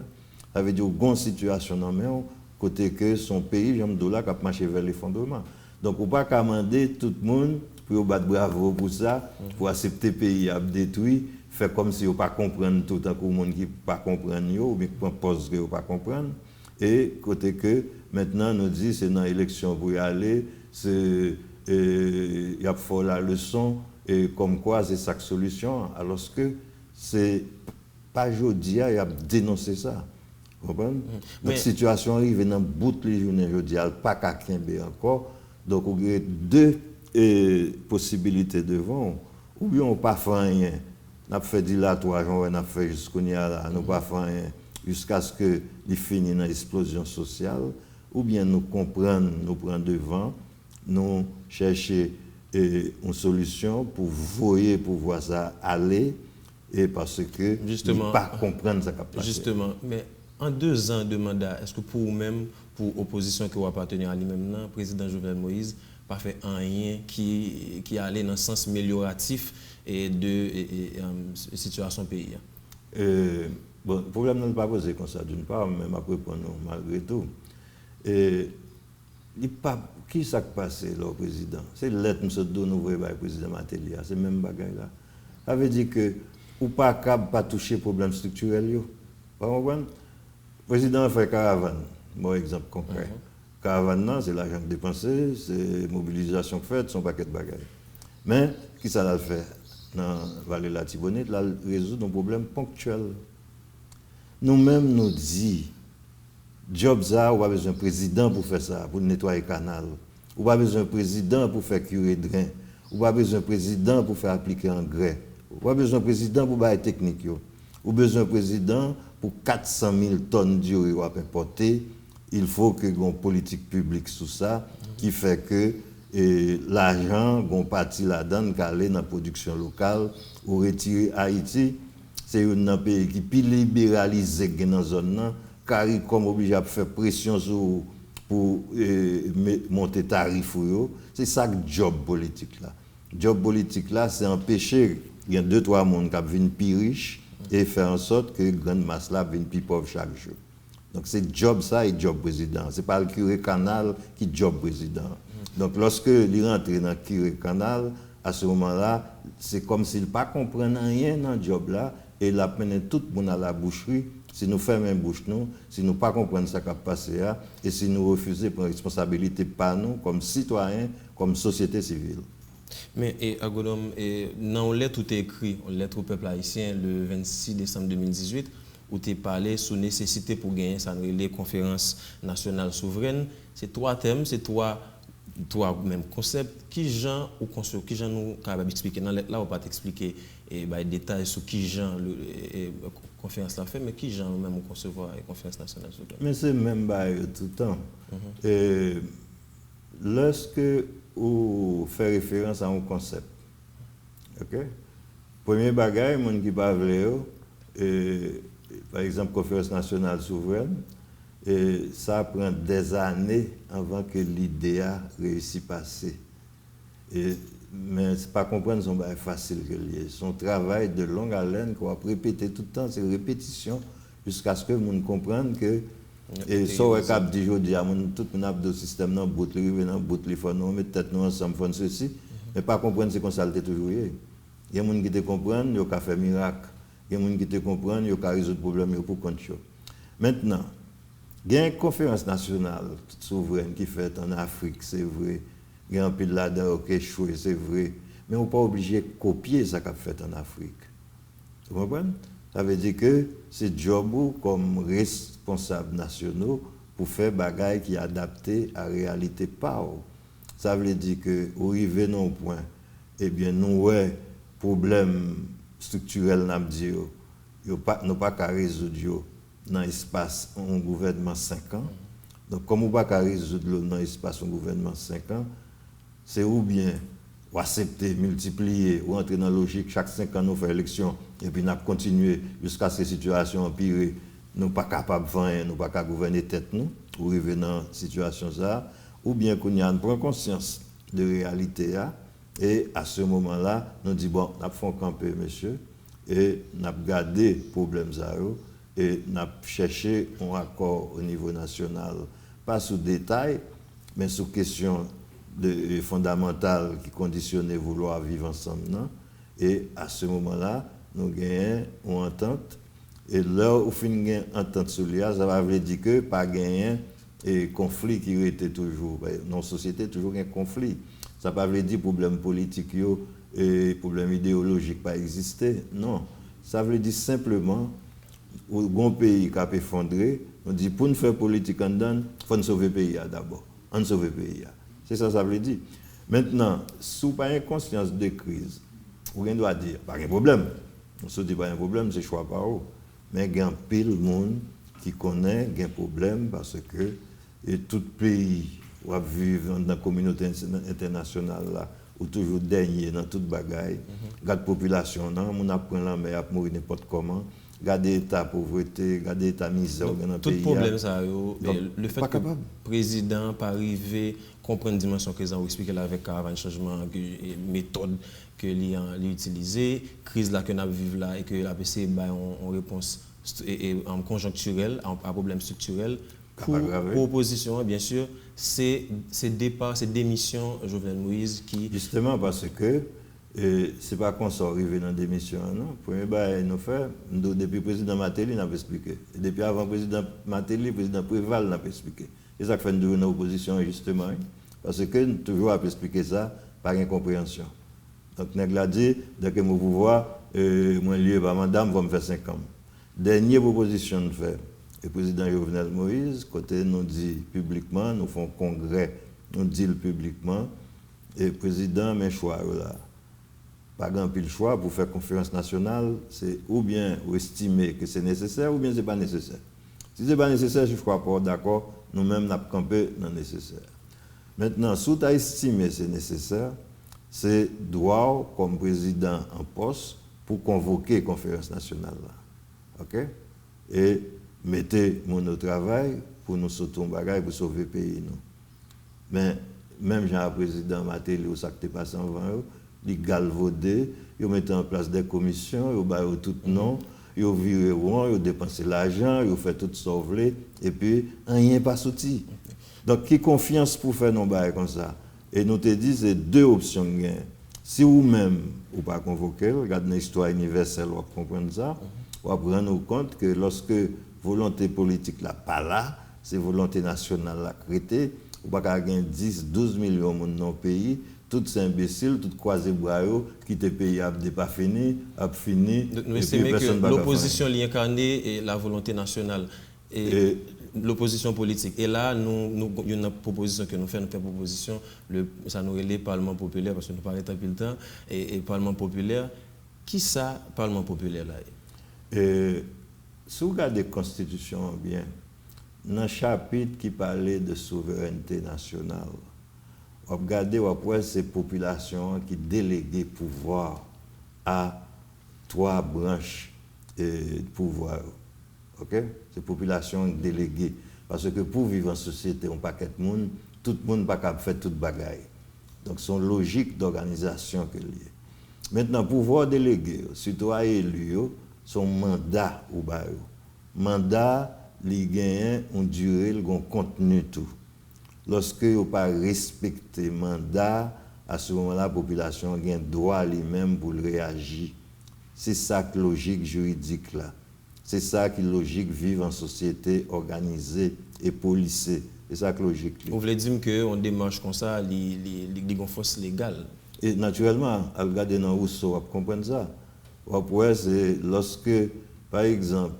Ça veut dire qu'il y a une situation dans le côté que son pays, j'aime dollar, qui a marché vers l'effondrement. Donc, on ne peut pas commander tout le monde pour battre bravo pour ça, pour accepter le pays à détruire, faire comme si on ne pas comprendre tout le monde qui ne peut pas comprendre, ou bien qui pense qu'il ne peut pas comprendre. Et côté que maintenant, nous dit c'est dans l'élection pour y aller, il y a fait la leçon. Et comme quoi, c'est ça la solution, alors que c'est pas aujourd'hui, il a dénoncé ça. Vous comprenez? Donc, la situation arrive dans le bout de la journée, aujourd'hui, il n'y a pas qu'à Kimber encore. Donc, il y a deux possibilités devant. Ou bien on n'a pas fait rien, on a fait dilatoire, on a fait jusqu'au là, on n'a pas fait rien, jusqu'à ce qu'il finisse dans l'explosion sociale. Ou bien nous comprenons, nous prenons devant, nous chercher une solution pour voir ça aller et parce que justement, pas comprendre ça qui justement, mais en 2 ans de mandat, est-ce que pour vous-même, pour l'opposition qui va appartenir à lui-même, le président Jovenel Moïse n'a pas fait rien qui allait dans le sens amélioratif de la situation du pays? Bon, le problème n'est pas posé comme ça d'une part, même après pour nous, malgré tout. Qui s'est passé, le président? C'est lettre que nous avons le président Matélia, c'est le même bagage là. Ça veut dire que ou pas capable pas toucher les problèmes structurels. Vous comprenez? Le président a fait caravane, bon exemple concret. Caravane, c'est l'argent dépensé, c'est la mobilisation faite, son paquet de bagages. Mais, qui ça l'a fait dans la vallée de la Tibonite? Là, résoudre un problème ponctuel. Nous-mêmes nous disons, job ça, on a besoin d'un président pour faire ça, pour nettoyer le canal. On a besoin d'un président pour faire curer le drain. On a besoin d'un président pour faire appliquer engrais. On a besoin d'un président pour faire technique. On a besoin d'un président pour 400 000 tonnes d'eau à importer. Il faut que une politique publique sur ça qui fait que l'argent, qu'on partie là-dedans, qui aller dans la production locale ou retirer Haïti. C'est un pays qui est plus libéralisé dans la zone, car il est obligé de faire pression sur pour monter les tarifs. C'est ça le job politique là. Le job politique là, c'est empêcher il y a 2-3 personnes qui viennent plus riches et faire en sorte que la grande masse là vienne plus pauvre chaque jour. Donc c'est job ça et job président. Ce n'est pas le curé canal qui est job président. Donc, lorsque il rentre dans le canal, à ce moment-là, c'est comme s'il ne pas comprendre rien dans le job là, et il amène tout le monde à la boucherie. Si nous fermons une bouche, nous, si nous ne pas comprendre ce qui a passé, et si nous refusons prendre responsabilité par nous, comme citoyens, comme société civile. Mais, Agodom, dans une lettre où tu as écrit, une lettre au peuple haïtien le 26 décembre 2018, où tu as parlé sur la nécessité pour gagner les conférences nationales souveraines, c'est 3 thèmes, c'est trois mêmes concepts. Qui gens ou qui gens nous capables d'expliquer dans lettre là, on va pas t'expliquer des détails sur qui gens la conférence l'a fait, mais qui gens même concevoir la conférence nationale souveraine. Mais c'est même tout le temps. Et lorsque vous faites référence à un concept, ok? Premier bagage, les gens qui parlent, par exemple, conférence nationale souveraine, et ça prend des années avant que l'idée réussisse à passer. Mais ce n'est pas comprendre son bagage facile que lié. Son travail de longue haleine qu'on va répéter tout le temps, c'est répétition jusqu'à ce que les gens comprennent que et ça on cap dit aujourd'hui tout le monde a système dans bout rive dans bout les faut nous mettre tête nous ensemble font ceci mais pas comprendre c'est comme ça le toujours il y a des gens qui te comprennent yo ka faire miracle il y a des gens qui te comprennent yo ka résoudre problème pour compte. Maintenant il y a une conférence nationale souveraine qui fait en Afrique, c'est vrai. Il y a un peu de là-dedans qui échoué, c'est vrai. Mais on n'est pas obligé de copier ce qu'on a fait en Afrique. Vous comprenez? Ça veut dire que c'est job comme responsable nationaux pour faire des choses qui sont adaptées à la réalité. Ça veut dire que, au arrivé à un point, eh bien, nous avons problème structurel, nous n'avons pas qu'à résoudre dans l'espace un gouvernement 5 ans. Donc, comme on ne peut pas résoudre dans l'espace un gouvernement 5 ans, c'est ou bien ou accepter, multiplier, ou entrer dans la logique, chaque 5 ans nous faisons élection, et puis nous continuer jusqu'à ce que la situation empire, nous ne sommes pas capables de faire, nous ne sommes pas capables de gouverner tête nous, ou arriver dans cette situation là, ou bien qu'on y a une prendre conscience de la réalité là, et à ce moment-là, nous disons, bon, nous faisons camper, monsieur, et nous avons gardé le problème ça, et nous avons cherché un accord au niveau national, pas sous détail, mais sous question fondamentale qui conditionnait vouloir vivre ensemble. Non? Et à ce moment-là, nous gagnons une entente. Et là, au fin de entente sur l'IA, ça veut dire que pas gagner et conflit qui était toujours. Dans la société, toujours un conflit. Ça ne veut pas dire problème politique et problème idéologique pas exister. Non. Ça veut dire simplement, au bon pays qui a effondré, on dit pour nous faire politique en dedans, il faut nous sauver le pays d'abord. On sauve le pays. C'est ça que ça veut dire. Maintenant, si vous n'avez pas conscience de crise, vous doit dire, pas de problème. On se dit pas de problème, c'est choix par où. Mais il y a un pile de monde qui connaît un problème parce que tout pays qui vit dans la communauté internationale, là, ou toujours dernier dans toute bagaille, la population, on apprend la mer, à mourir n'importe comment. Garder l'état pauvreté, garder l'état misère dans le pays. Tout problème, ça, le fait que le président pas arrivé comprendre la dimension que vous expliqué avec un changement de méthode que l'on utilisé, crise là que nous vivons là et que la PC en réponse conjoncturelle à problème structurel. Pour opposition, bien sûr, c'est départ, c'est démission Jovenel Moïse qui. Justement parce que ce n'est pas qu'on soit arrivé dans la démission, non. Premier bail nous fait, depuis le président Matéli, n'a pas expliqué. Et depuis avant le président Matéli, le président Préval n'a pas expliqué. C'est ça qui fait nous dans l'opposition, justement. Parce que nous toujours à expliquer ça par incompréhension. Donc, nous avons dit, dès que mon pouvoir, moi, lié par madame, va me faire 5 ans. Dernière proposition nous fait, le président Jovenel Moïse, côté nous dit publiquement, nous faisons congrès, nous dit publiquement, et le président met choix là. Pas grand pile choix pour faire conférence nationale, c'est ou bien estimer que c'est nécessaire ou bien c'est pas nécessaire. Si c'est pas nécessaire, je ne crois pas d'accord, nous-mêmes nous avons campé dans nécessaire. Maintenant, si tu as estimé que c'est nécessaire, c'est droit comme président en poste pour convoquer la conférence nationale là. OK? Et mettez mon travail pour nous sauter un bagage pour sauver le pays nous. Mais même Jean président Matéli ou ça qui est passé en 20 ans, ils galvaudé, ils mettent en place des commissions, ils ont tout nom, ils virent ils ont dépensé l'argent, ils ont fait tout sauver, et puis rien pas sorti. Donc, qui confiance pour faire nos bails comme ça? Et nous te dit c'est deux options gain. Si vous-même ou pas convoquer, regardez l'histoire universelle, vous comprenez ça, vous prendre compte que lorsque volonté politique là pas là, c'est volonté nationale là créée, ou pas gagner 10, 12 millions de monde dans le pays, tous ces imbéciles, tous croisés bras qui te pays a pas fini, a fini. Nous estimons que l'opposition est incarnée et la volonté nationale et l'opposition politique. Et là, nous il y a une proposition que nous faisons, proposition, ça nous relève Parlement populaire parce que nous parlons depuis le temps et Parlement populaire. Qui ça, Parlement populaire là? Si vous regardez la Constitution bien, dans le chapitre qui parlait de souveraineté nationale, vous regardez après ces populations qui déléguent pouvoir à trois branches de pouvoir. Ok? Ces populations déléguées. Parce que pour vivre en société, on paquet de monde, tout le monde n'a pas faire toute bagaille. Donc, c'est une logique d'organisation que lié. Maintenant, pouvoir délégué, citoyen élu, son mandat ou ba yo. Mandat, li gagne on durée, on contenu tout. Lorsque vous pas respecter mandat, à ce moment-là, la population a un droit lui-même pour réagir. C'est ça que logique juridique là. C'est ça qui logique vivre en société organisée et policée. C'est ça que logique. Vous voulez dire qu'on démarche comme ça, il y a une force légale? Et naturellement, à regarder dans Rousseau, vous comprenez ça. Après, c'est lorsque, par exemple,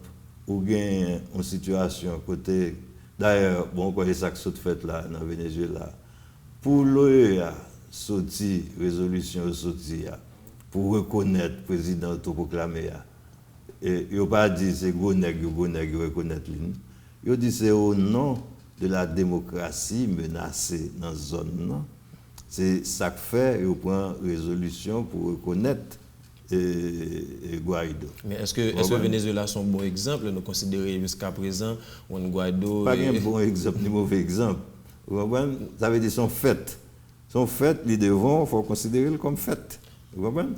vous avez une situation côté. D'ailleurs, bon, quoi, ça que fait là, dans le Venezuela, pour l'OEA, sorti, résolution sortie, pour reconnaître le président autoproclamé, et il n'a pas dit c'est gros nègre reconnaître lui. Il dit c'est au nom de la démocratie menacée dans la zone. C'est ça que fait, il prend résolution pour reconnaître Guaido. Mais est-ce que le Venezuela est un bon exemple? Nous considérons jusqu'à présent un Guaido. Pas un bon exemple ni mauvais exemple. Ça veut dire son fait. Son fait, les devons, il faut considérer comme fait. Vous comprenez?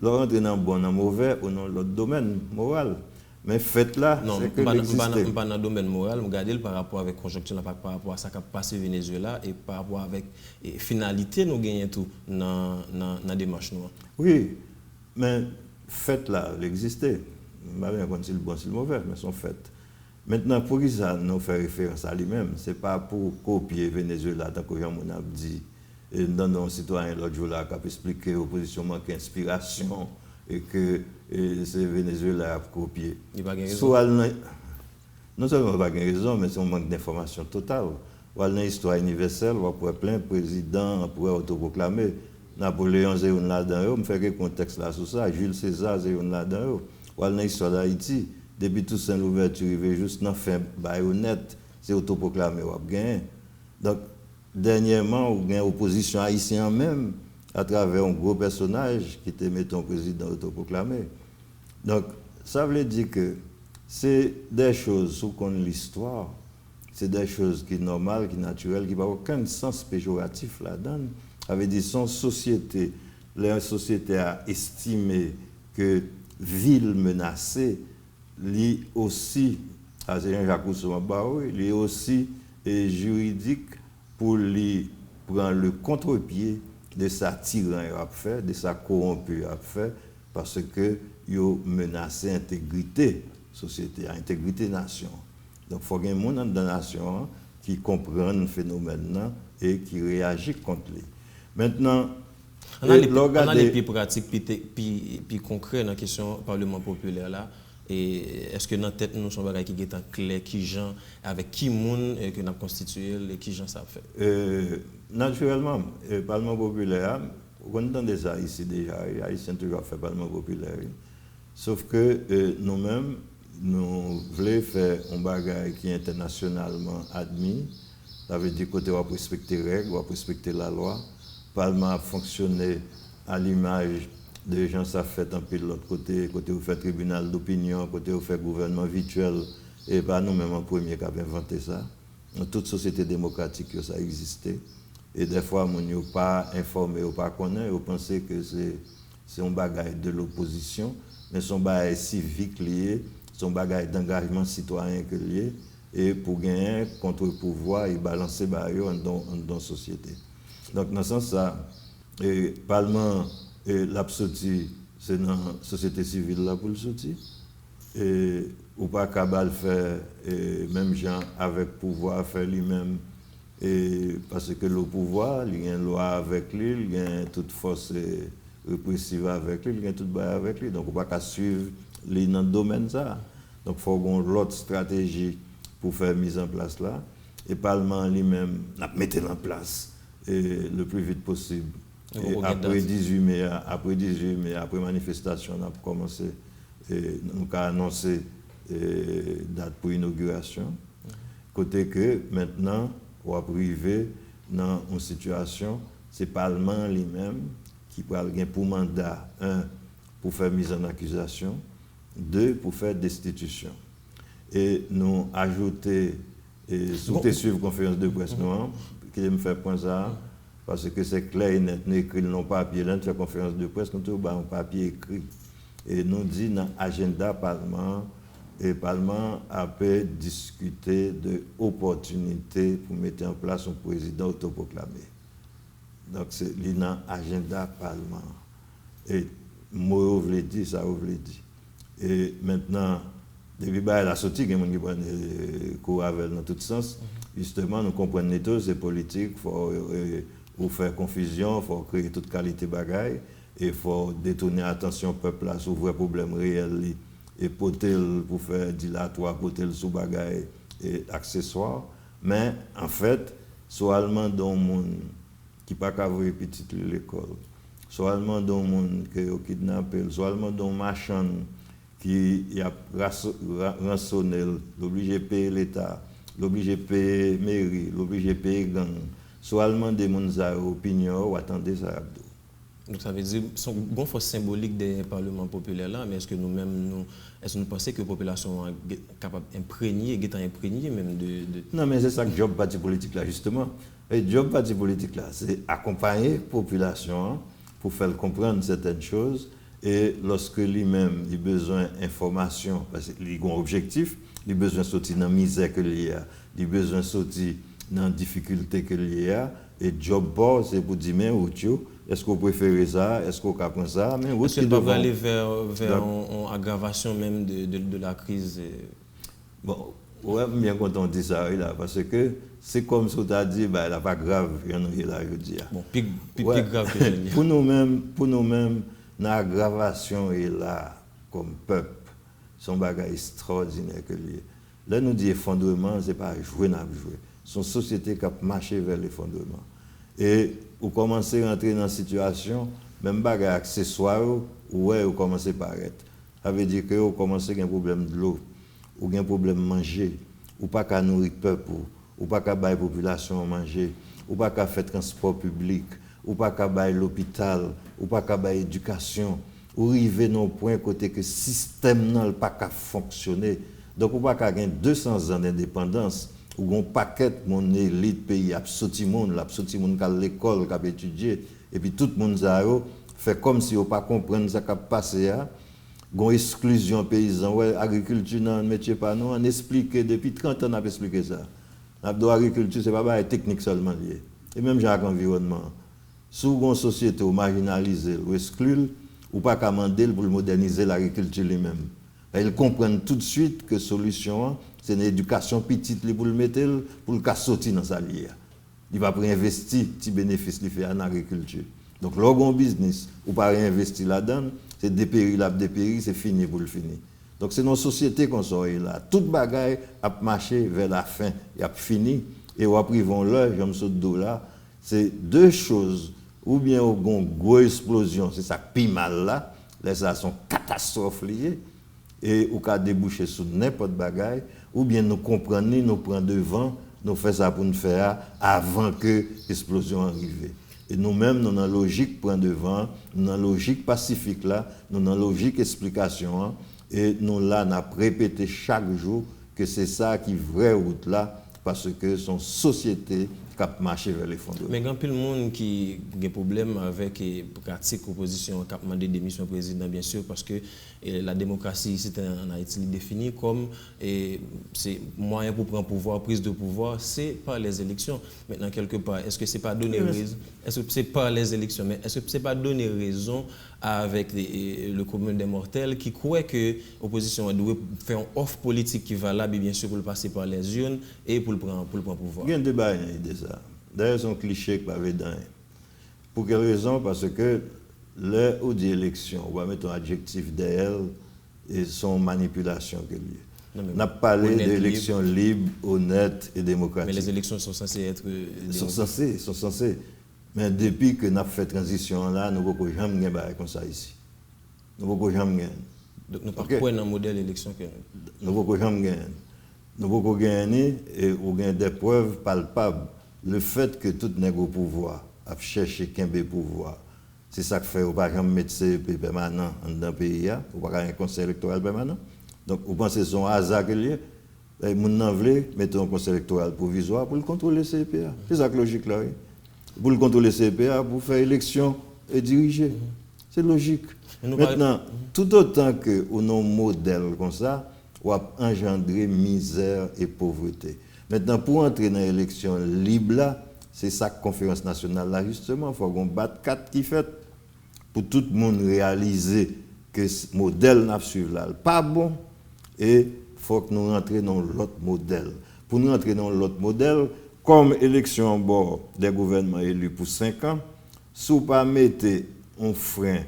Leur entrer dans bon, dans mauvais, ou dans l'autre domaine moral. Mais fait là, c'est que l'existe. Pas dans le domaine moral, regardez par rapport avec la conjoncture, par rapport à ce qui a passé au Venezuela et par rapport avec la finalité, nous gagnons tout dans la démarche. Oui, mais fait là, l'existait. Je ne sais pas si c'est le bon, si c'est le mauvais, mais sont faites. Maintenant, pour qui ça nous fait référence à lui-même, ce n'est pas pour copier Venezuela, tant que Jean-Mon a dit, et dans nos citoyens l'autre jour là, qui a expliqué l'opposition manque d'inspiration et que c'est Venezuela a copié. Il n'y a pas de raison. Non seulement pas de raison, mais c'est un manque d'information totale. Dans l'histoire universelle, on pourrait plein de présidents pourrait autoproclamer. Napoléon, c'est un là-dedans, je fais que contexte là sur ça. Jules César, c'est un là-dedans. Dans l'histoire d'Haïti, depuis tout ça, l'ouverture, il juste dans la fin, baïonnette, c'est autoproclamé. Donc, dernièrement, on a une opposition haïtienne même, à travers un gros personnage qui était, mettons, président autoproclamé. Donc, ça veut dire que c'est des choses, sous l'histoire, c'est des choses qui sont normales, qui sont naturelles, qui n'ont aucun sens péjoratif là-dedans. Ça veut dire son société, la société a estimé que ville menacée, lui aussi, c'est Jean-Jacques Rousseau, lui aussi est juridique pour lui prendre le contre-pied de sa tyran a fait, de sa corrompu a fait, parce que il a menacé l'intégrité société, l'intégrité nation. Donc il faut qu'il y ait un monde dans la nation qui comprend le phénomène et qui réagit contre lui. Maintenant, on a les plus pratiques, plus concrets dans la question du Parlement populaire là. Et est-ce que dans la tête nous sommes qui est en clair, qui gens, avec qui monde que nous avons constitué, et qui gens ça fait? Naturellement, le Parlement populaire, on entend ça ici déjà, les Haïtiens toujours fait Parlement populaire. Sauf que nous-mêmes, nous voulons faire un bagage qui est internationalement admis. Ça veut dire qu'on doit respecter les règles, on doit respecter la loi. Le Parlement a fonctionné à l'image de gens ça fait un peu de l'autre côté où fait tribunal d'opinion, côté où fait gouvernement virtuel, et pas nous-mêmes en premier qui avons inventé ça. Dans toute société démocratique, ça existait. Et des fois, on n'est pas informé ou pas connaît, on pense que c'est un bagage de l'opposition, mais c'est un bagage civique lié, c'est un bagage d'engagement citoyen que lié, et pour gagner contre le pouvoir et balancer dans la société. Donc, dans ce sens, ça, le Parlement, l'a sorti, c'est dans la société civile là pour le sortir. Et ou pas capable faire, même gens avec pouvoir faire lui-même. Et parce que le pouvoir, il y a une loi avec lui, il y a toute force répressive avec lui, il y a tout bail avec lui. Donc, on ne peut pas suivre les dans le domaine ça. Donc, il faut avoir l'autre stratégie pour faire mise en place là. Et le Parlement lui-même, mettre en place le plus vite possible. Et après 18 mai, après manifestation, on a commencé, nous avons annoncé date pour inauguration. Côté que maintenant, on va arriver dans une situation, c'est le Parlement lui-même qui peut avoir pour mandat, 1, pour faire mise en accusation, 2, pour faire destitution. Et nous ajouter, sous tes suivre conférence de presse, qui me fait point ça, parce que c'est clair et net, nous écrit non papier, là, nous faisons conférence de presse, nous avons un papier écrit. Et nous dit dans l'agenda Parlement, et le Parlement a pu discuter de l'opportunité pour mettre en place un président autoproclamé. Donc, c'est l'agenda Parlement. Et moi, je l'ai dit, ça, je l'ai dit. Et maintenant, depuis la sortie, il y a des gens qui prennent cours avec dans tout sens. Justement, nous comprenons tous, c'est politique, il faut faire confusion, il faut créer toute qualité de bagaille, et il faut détourner l'attention du peuple là sur vrai problème réel. Et porter pour faire dilatoire, porter sous bagaille et accessoires. Mais en fait, soit allemand dans le monde qui n'a pas qu'à voir petit l'école, soit allemand dans le monde qui est kidnappé, soit allemand dans le marchand qui a rançonné, l'obligé de payer l'État, l'obligé de payer mairie, l'obligé de payer gang, soit allemand des mondes à opinion ou attendez ça. Donc ça veut dire son bon force symbolique des parlements populaires là, mais est-ce que nous-mêmes est-ce que nous pensons que la population est capable d'imprégner, même de... Non, mais c'est ça que le job parti politique là justement. Le job parti politique là, c'est accompagner la population pour faire comprendre certaines choses, et lorsque lui-même il a besoin d'informations, parce qu'il a un objectif, il a besoin de sortir dans la misère que il a, il a besoin de sortir dans la difficulté que il a, et job boss c'est pour dire mais est-ce que vous préférez ça? Est-ce que vous prendre ça? Mais est-ce que vous pouvez aller vers une aggravation même de la crise? Bon, ouais, bien content de dire ça, là, parce que c'est comme si tu as dit, bah, elle n'est pas grave, il y en a là, je dis. Bon, plus grave que je Pour nous-mêmes, l'aggravation est là, comme peuple, son bagage extraordinaire que lié. Là, nous disons effondrement, ce n'est pas jouer, c'est une société qui a marché vers l'effondrement. Et vous commencez à entrer dans une situation, même bagage accessoire, ouais, vous commencez à paraître. Ça veut dire que vous commencez à avoir un problème de l'eau, ou un problème de manger, ou pas qu'à nourrir le peuple, ou pas qu'à bailler la population à manger, ou pas qu'à faire transport public, ou pas qu'à bailler l'hôpital, ou pas qu'à bailler l'éducation, ou arriver dans le point côté que le système n'a pas qu'à fonctionner. Donc, ou pas qu'à gagner 200 ans d'indépendance, ou un paquet de mon élite pays, absolument monde, absolument qui a l'école, qui a étudié, et puis tout le monde fait comme si on ne pas comprendre ce qui a passé. Une exclusion paysan, ouais, agriculture dans le métier pas non, on explique depuis 30 ans on a expliqué ça. L'agriculture c'est pas technique seulement lié. Et même genre environnement. Sous une société marginalisée ou exclue, ou pas commander pour moderniser l'agriculture lui-même. Ils comprennent tout de suite que la solution c'est une éducation petite pour le mettre pour le sortir dans sa lière. Il va investir petit bénéfice qu'il fait en agriculture. Donc l'orgon business ou pas réinvestir là-dedans, c'est dépérir, c'est fini pour le finir. Donc c'est nos sociétés qu'on sort là. Toute bagaille a marché vers la fin et a fini. Et après ils vont là, j'aime ce dos là. C'est deux choses. Ou bien au une grosse explosion, c'est ça qui mal là. Là ça sont catastrophes liées. Et ou qu'à déboucher sur n'importe bagaille. Ou bien nous comprenons, nous prenons devant, nous faisons ça pour nous faire avant que l'explosion arrive. Et nous-mêmes, nous avons une logique prendre devant, nous avons une logique pacifique là, nous avons une logique explication. Et nous là, nous avons répété chaque jour que c'est ça qui est vraie route là, parce que son société cap marcher vers l'effondrement. Mais quand il y a monde qui a des problèmes avec la pratique opposition qui a demandé démission président, bien sûr, parce que la démocratie ici en Haïti est définie comme c'est moyen pour prendre pouvoir, prise de pouvoir, c'est par les élections. Maintenant, quelque part, est-ce que c'est pas donner raison? Est-ce que c'est par les élections? Mais est-ce que c'est pas donner raison avec le commun des mortels qui croit que l'opposition doit faire une offre politique qui va là, bien sûr, pour le passer par les urnes et pour le prendre pouvoir? Il y a un débat de ça. D'ailleurs, c'est un cliché qui va dedans. Pour quelle raison? Parce que l'heure où dit élection, on va mettre un adjectif derrière et son manipulation que lié. On a parlé d'élections libres, honnêtes et démocratiques. Mais les élections sont censées être... sont censées. Mais depuis que nous avons fait transition là, nous ne pouvons jamais gagner comme ça ici. Nous ne pouvons jamais gagner. Donc nous ne pouvons pas dans le modèle d'élection que nous ne pouvons jamais gagner. Nous ne pouvons gagner et nous avons des preuves palpables. Le fait que tout n'est au pouvoir, a cherché qu'un pouvoir, c'est ça qui fait qu'on ne peut pas mettre CEP permanent dans le pays, on ne peut pas un conseil électoral permanent. Donc, vous pensez que c'est un hasard que lié. Les gens veulent mettre un conseil électoral provisoire pour le contrôler le CEPA. C'est ça que logique là. Pour le contrôler le CEPA, pour faire élection et diriger. C'est logique. Maintenant, tout autant que on a un modèle comme ça, on va engendrer misère et pauvreté. Maintenant, pour entrer dans l'élection libre, là, c'est ça que la conférence nationale, là, justement, il faut qu'on batte 4 qui fait pour tout le monde réaliser que ce modèle n'a pas bon et il faut que nous rentrions dans l'autre modèle. Pour nous entrer dans l'autre modèle, comme élection en bord des gouvernements élus pour 5 ans, si vous ne mettez pas un frein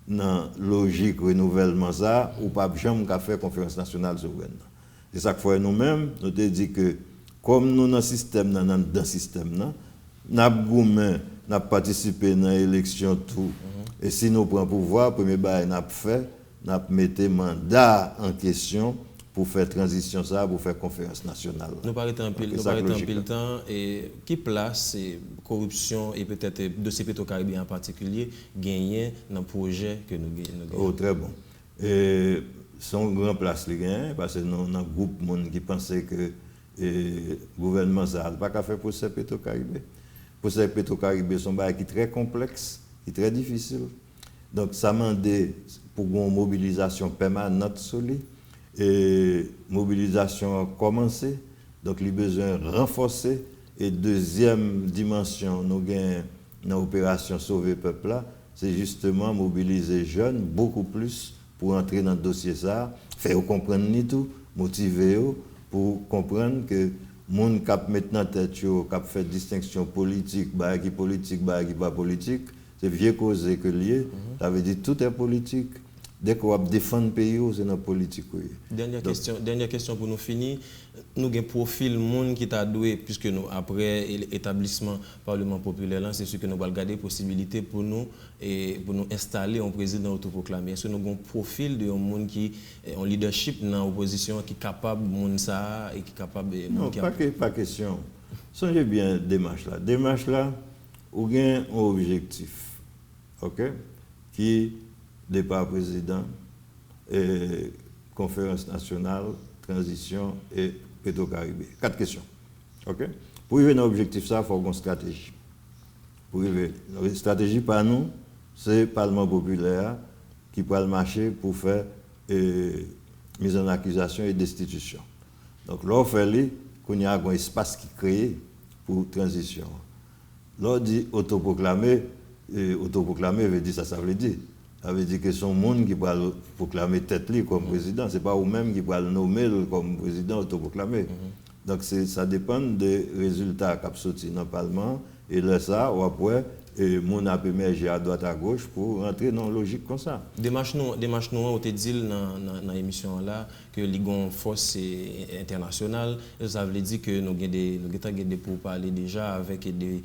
dans la logique renouvellement, ça, ou pas jamais faire conférence nationale souveraine. C'est ça qu'il faut nous-mêmes, nous te dit que comme nous dans le système, nous avons participé dans l'élection tout. Et si nous prenons pouvoir, premier bail nous avons fait, nous avons mis mandat en question pour faire transition ça, pour faire conférence nationale. Nous parlons en pile temps et qui place corruption et peut-être dossier Petro-Caribéen en particulier gagner dans le projet que nous gagnons. Oh, très bon. Et son grand place les gagne parce que nous avons un groupe de monde qui pensait que le gouvernement n'a pas qu'à faire pour ce Petro-Caribé. Pour ce Petro-Caribé, c'est un bail qui est très complexe, qui est très difficile. Donc, ça m'a demandé pour une mobilisation permanente sur lui. Et mobilisation a commencé. Donc, il a besoin de renforcer. Et deuxième dimension, nous avons dans l'opération Sauver le peuple là, c'est justement mobiliser les jeunes beaucoup plus pour entrer dans le dossier ça, faire comprendre tout, motiver eux, pour comprendre que les gens qui mettent dans tête, qui fait distinction politique, qui politique, qui pas politique, c'est vieux cause que lié. Ça veut dire que tout est politique. Dès qu'on défend le pays, c'est dans la politique. Dernière question pour nous finir. Nous avons un profil monde qui t'a doué, puisque nous, après l'établissement Parlement populaire, c'est sûr que nous allons regarder la possibilité pour nous installer un président autoproclamé. Est-ce que nous avons un profil de monde qui est en leadership dans l'opposition, qui est capable de monde ça et qui est capable de... Non, pas question. Songez bien démarche là. Démarche là, vous avez un objectif, ok, qui départ président, et conférence nationale, transition et Petro-Caribé. 4 questions. Okay? Pour arriver à l'objectif, il faut une stratégie. Pour arriver, la stratégie, par nous, c'est le Parlement populaire qui peut marcher pour faire mise en accusation et destitution. Donc, là, il fait qu'il y a un espace qui est créé pour transition. Là, on dit autoproclamé veut dire ça veut dire. Ça veut dire que c'est un monde qui va proclamer tête comme président. Ce n'est pas vous-même qui va le nommer comme président autoproclamé. Donc ça dépend des résultats qui sont sortis dans le Parlement. Et là, ça, ou après, mon a émergé à droite à gauche pour rentrer dans une logique comme ça. Démarche nous, on te dit dans l'émission là que l'Igon force internationale, ça veut dire que nous avons des pourparlers déjà avec des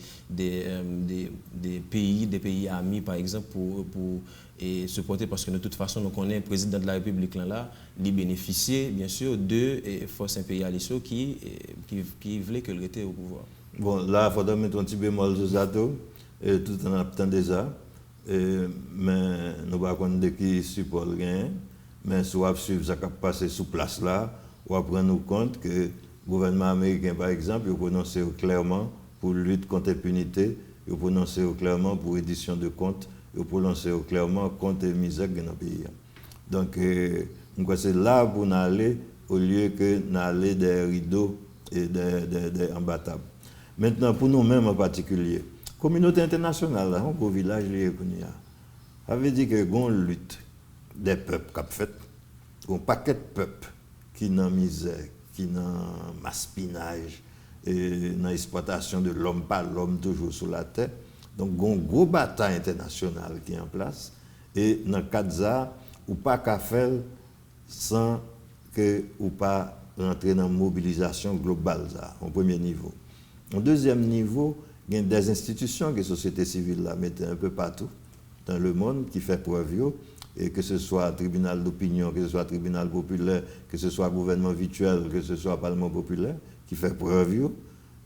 pays amis par exemple pour supporter parce que de toute façon nous connaissons le président de la République là, il bénéficiait bien sûr de forces impérialistes qui voulaient que le était au pouvoir. Bon, là, il faudrait mettre un petit bémol sur ça, tout en attendant déjà. Mais nous ne savons pas de qui support rien. Mais si on suit ce qui a passé sous place là, on va prendre compte que le gouvernement américain, par exemple, a prononcé clairement pour lutte contre l'impunité, et pour lancer clairement pour édition de comptes, et pour lancer clairement contre les misères dans le pays. Donc, c'est là pour nous aller, au lieu que d'aller des rideaux et des imbattables. Maintenant, pour nous-mêmes en particulier, communauté internationale, là, au village, ça veut dire que qu'on lutte des peuples qui ont fait, un paquet de peuples qui sont en misère, qui sont en maspinage, et dans l'exploitation de l'homme par l'homme toujours sur la terre. Donc, il y a une grosse bataille internationale qui est en place. Et dans le cadre de ça, on ne peut pas faire sans que ou pas rentrer dans la mobilisation globale, ça, au premier niveau. Au deuxième niveau, il y a des institutions que la société civile là, mettent un peu partout dans le monde qui fait preuve, et que ce soit tribunal d'opinion, que ce soit tribunal populaire, que ce soit gouvernement virtuel, que ce soit parlement populaire, qui fait preuve.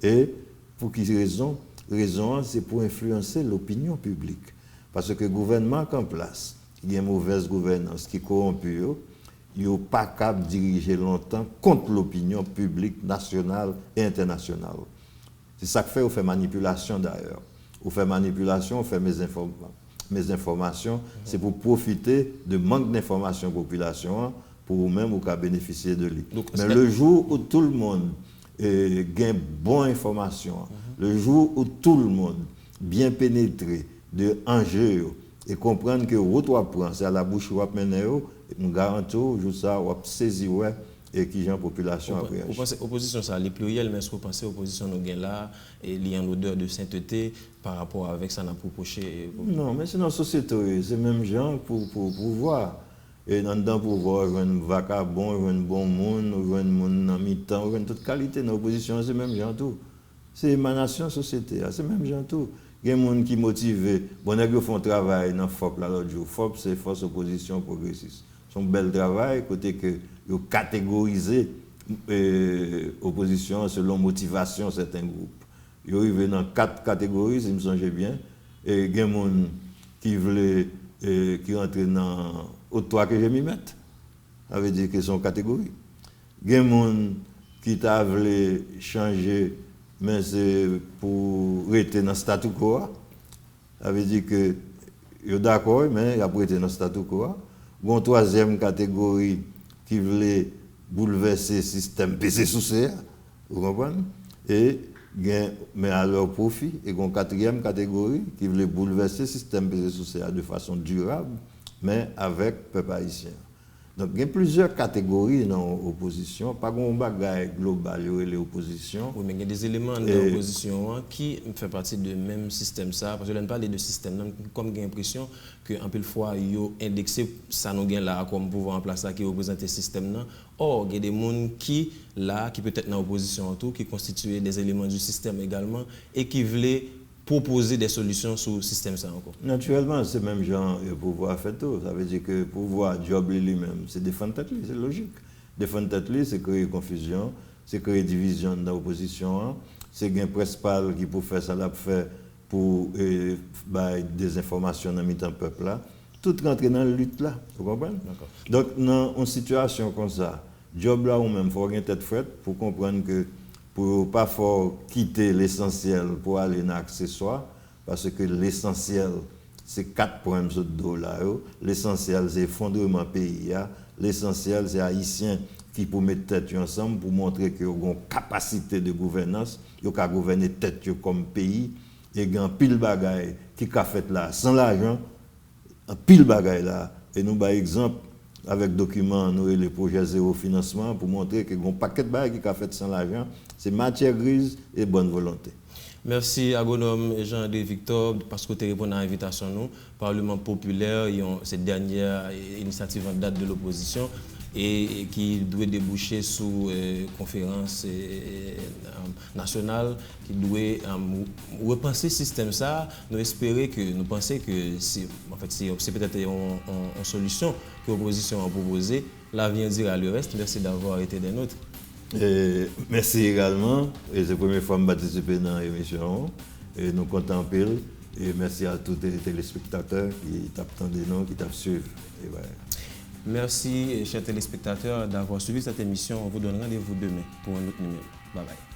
Et pour quelle raison? Raison, c'est pour influencer l'opinion publique. Parce que le gouvernement en place, il y a une mauvaise gouvernance qui corrompt, il n'est pas capable de diriger longtemps contre l'opinion publique nationale et internationale. C'est ça que fait, on fait manipulation d'ailleurs. On fait manipulation, on fait mes informations, c'est pour profiter de manque d'informations population pour vous-même ou qu'à bénéficier de lui. Mais le jour où tout le monde gagne bonne information, le jour où tout le monde bien pénétré de enjeux et comprendre que votre apprend, c'est à la bouche ou à mener, on garantit que ça va saisir et qui gens population après. Vous pensez opposition ça les pluriel, mais est-ce que vous pensez opposition nous gagne là et il y a une odeur de sainteté par rapport avec ça n'a proposé? Non, mais c'est dans la société, c'est même gens pour pouvoir. Et dans le pouvoir, il y a un vagabond, il y a un bon monde, il y a un monde en mi-temps, il y a toute qualité dans l'opposition, c'est même gens tout. C'est émanation de la société, c'est même gens tout. Il y a des gens qui sont motivés. Bon, ils font travail dans FOP l'autre jour. FOP, c'est Force Opposition Progressiste. C'est un bel travail, côté que ils ont catégorisé l'opposition selon motivation de certains groupes. Ils arrivent dans 4 catégories, si je me souviens bien. Et il y a des gens qui veulent qui rentrent dans les 3 que je m'y mette. Ça veut dire que sont catégories. Il y a des gens qui veulent changer, mais c'est pour rester dans le statu quo. Ça veut dire que ils sont d'accord, mais ils ont rester dans le statu quo. Il y a une 3e catégorie qui voulait bouleverser le système PC sous CA, vous comprenez? Mais à leur profit, et une 4e catégorie qui voulait bouleverser le système PC sous CA de façon durable, mais avec le peuple haïtien. Donc, il y a plusieurs catégories dans l'opposition, pas un bagage global, il y a l'opposition. Oui, mais il y a des éléments de l'opposition qui font partie du même système. Ça, parce que là, on parle de système, comme j'ai l'impression qu'un peu de fois, ils ont indexé ça nous là comme pouvoir en place qui représente le système. Or, il y a des gens qui, là, qui peut-être dans l'opposition en tout, qui constituent des éléments du système également et qui voulaient proposer des solutions sur le système ça encore. Naturellement, c'est même genre le pouvoir fait tout. Ça veut dire que le pouvoir, job lui-même, c'est défendre tête, c'est logique. Défendre tête, c'est créer confusion, c'est créer division dans l'opposition, c'est un principal qui peut faire ça, là, pour des informations dans le peuple là. Tout rentrer dans la lutte là, vous comprenez? Donc, dans une situation comme ça, job là, ou même, il faut avoir une tête faite pour comprendre que pour ne pas quitter l'essentiel pour aller dans l'accessoire, parce que l'essentiel, c'est 4 points de dollars. L'essentiel, c'est l'effondrement pays. L'essentiel, c'est les Haïtiens qui peuvent mettre tête ensemble pour montrer qu'ils ont une capacité de gouvernance, ils ont gouverner tête comme pays, et il y a un pile de bagaille qui a fait là, sans l'argent, un pile de bagaille là. Et nous, par exemple, avec documents, nous les projets zéro financement pour montrer que un paquet de bagages qui a fait sans l'argent, c'est matière grise et bonne volonté. Merci agronome Jean-André Victor parce que tu as répondu à l'invitation nous. Parlement populaire, cette dernière initiative en date de l'opposition et qui doit déboucher sous conférence nationale qui doit repenser le système ça. Nous espérons que nous pensons que c'est peut-être une solution que l'opposition a proposée. L'avenir dira le reste. Merci d'avoir été des nôtres. Merci également. Et c'est la première fois que je participe dans l'émission. Et nous comptons pile. Et merci à tous les téléspectateurs qui t'attendent des noms, qui t'ont suivi. Merci, chers téléspectateurs, d'avoir suivi cette émission. On vous donne rendez-vous demain pour un autre numéro. Bye bye.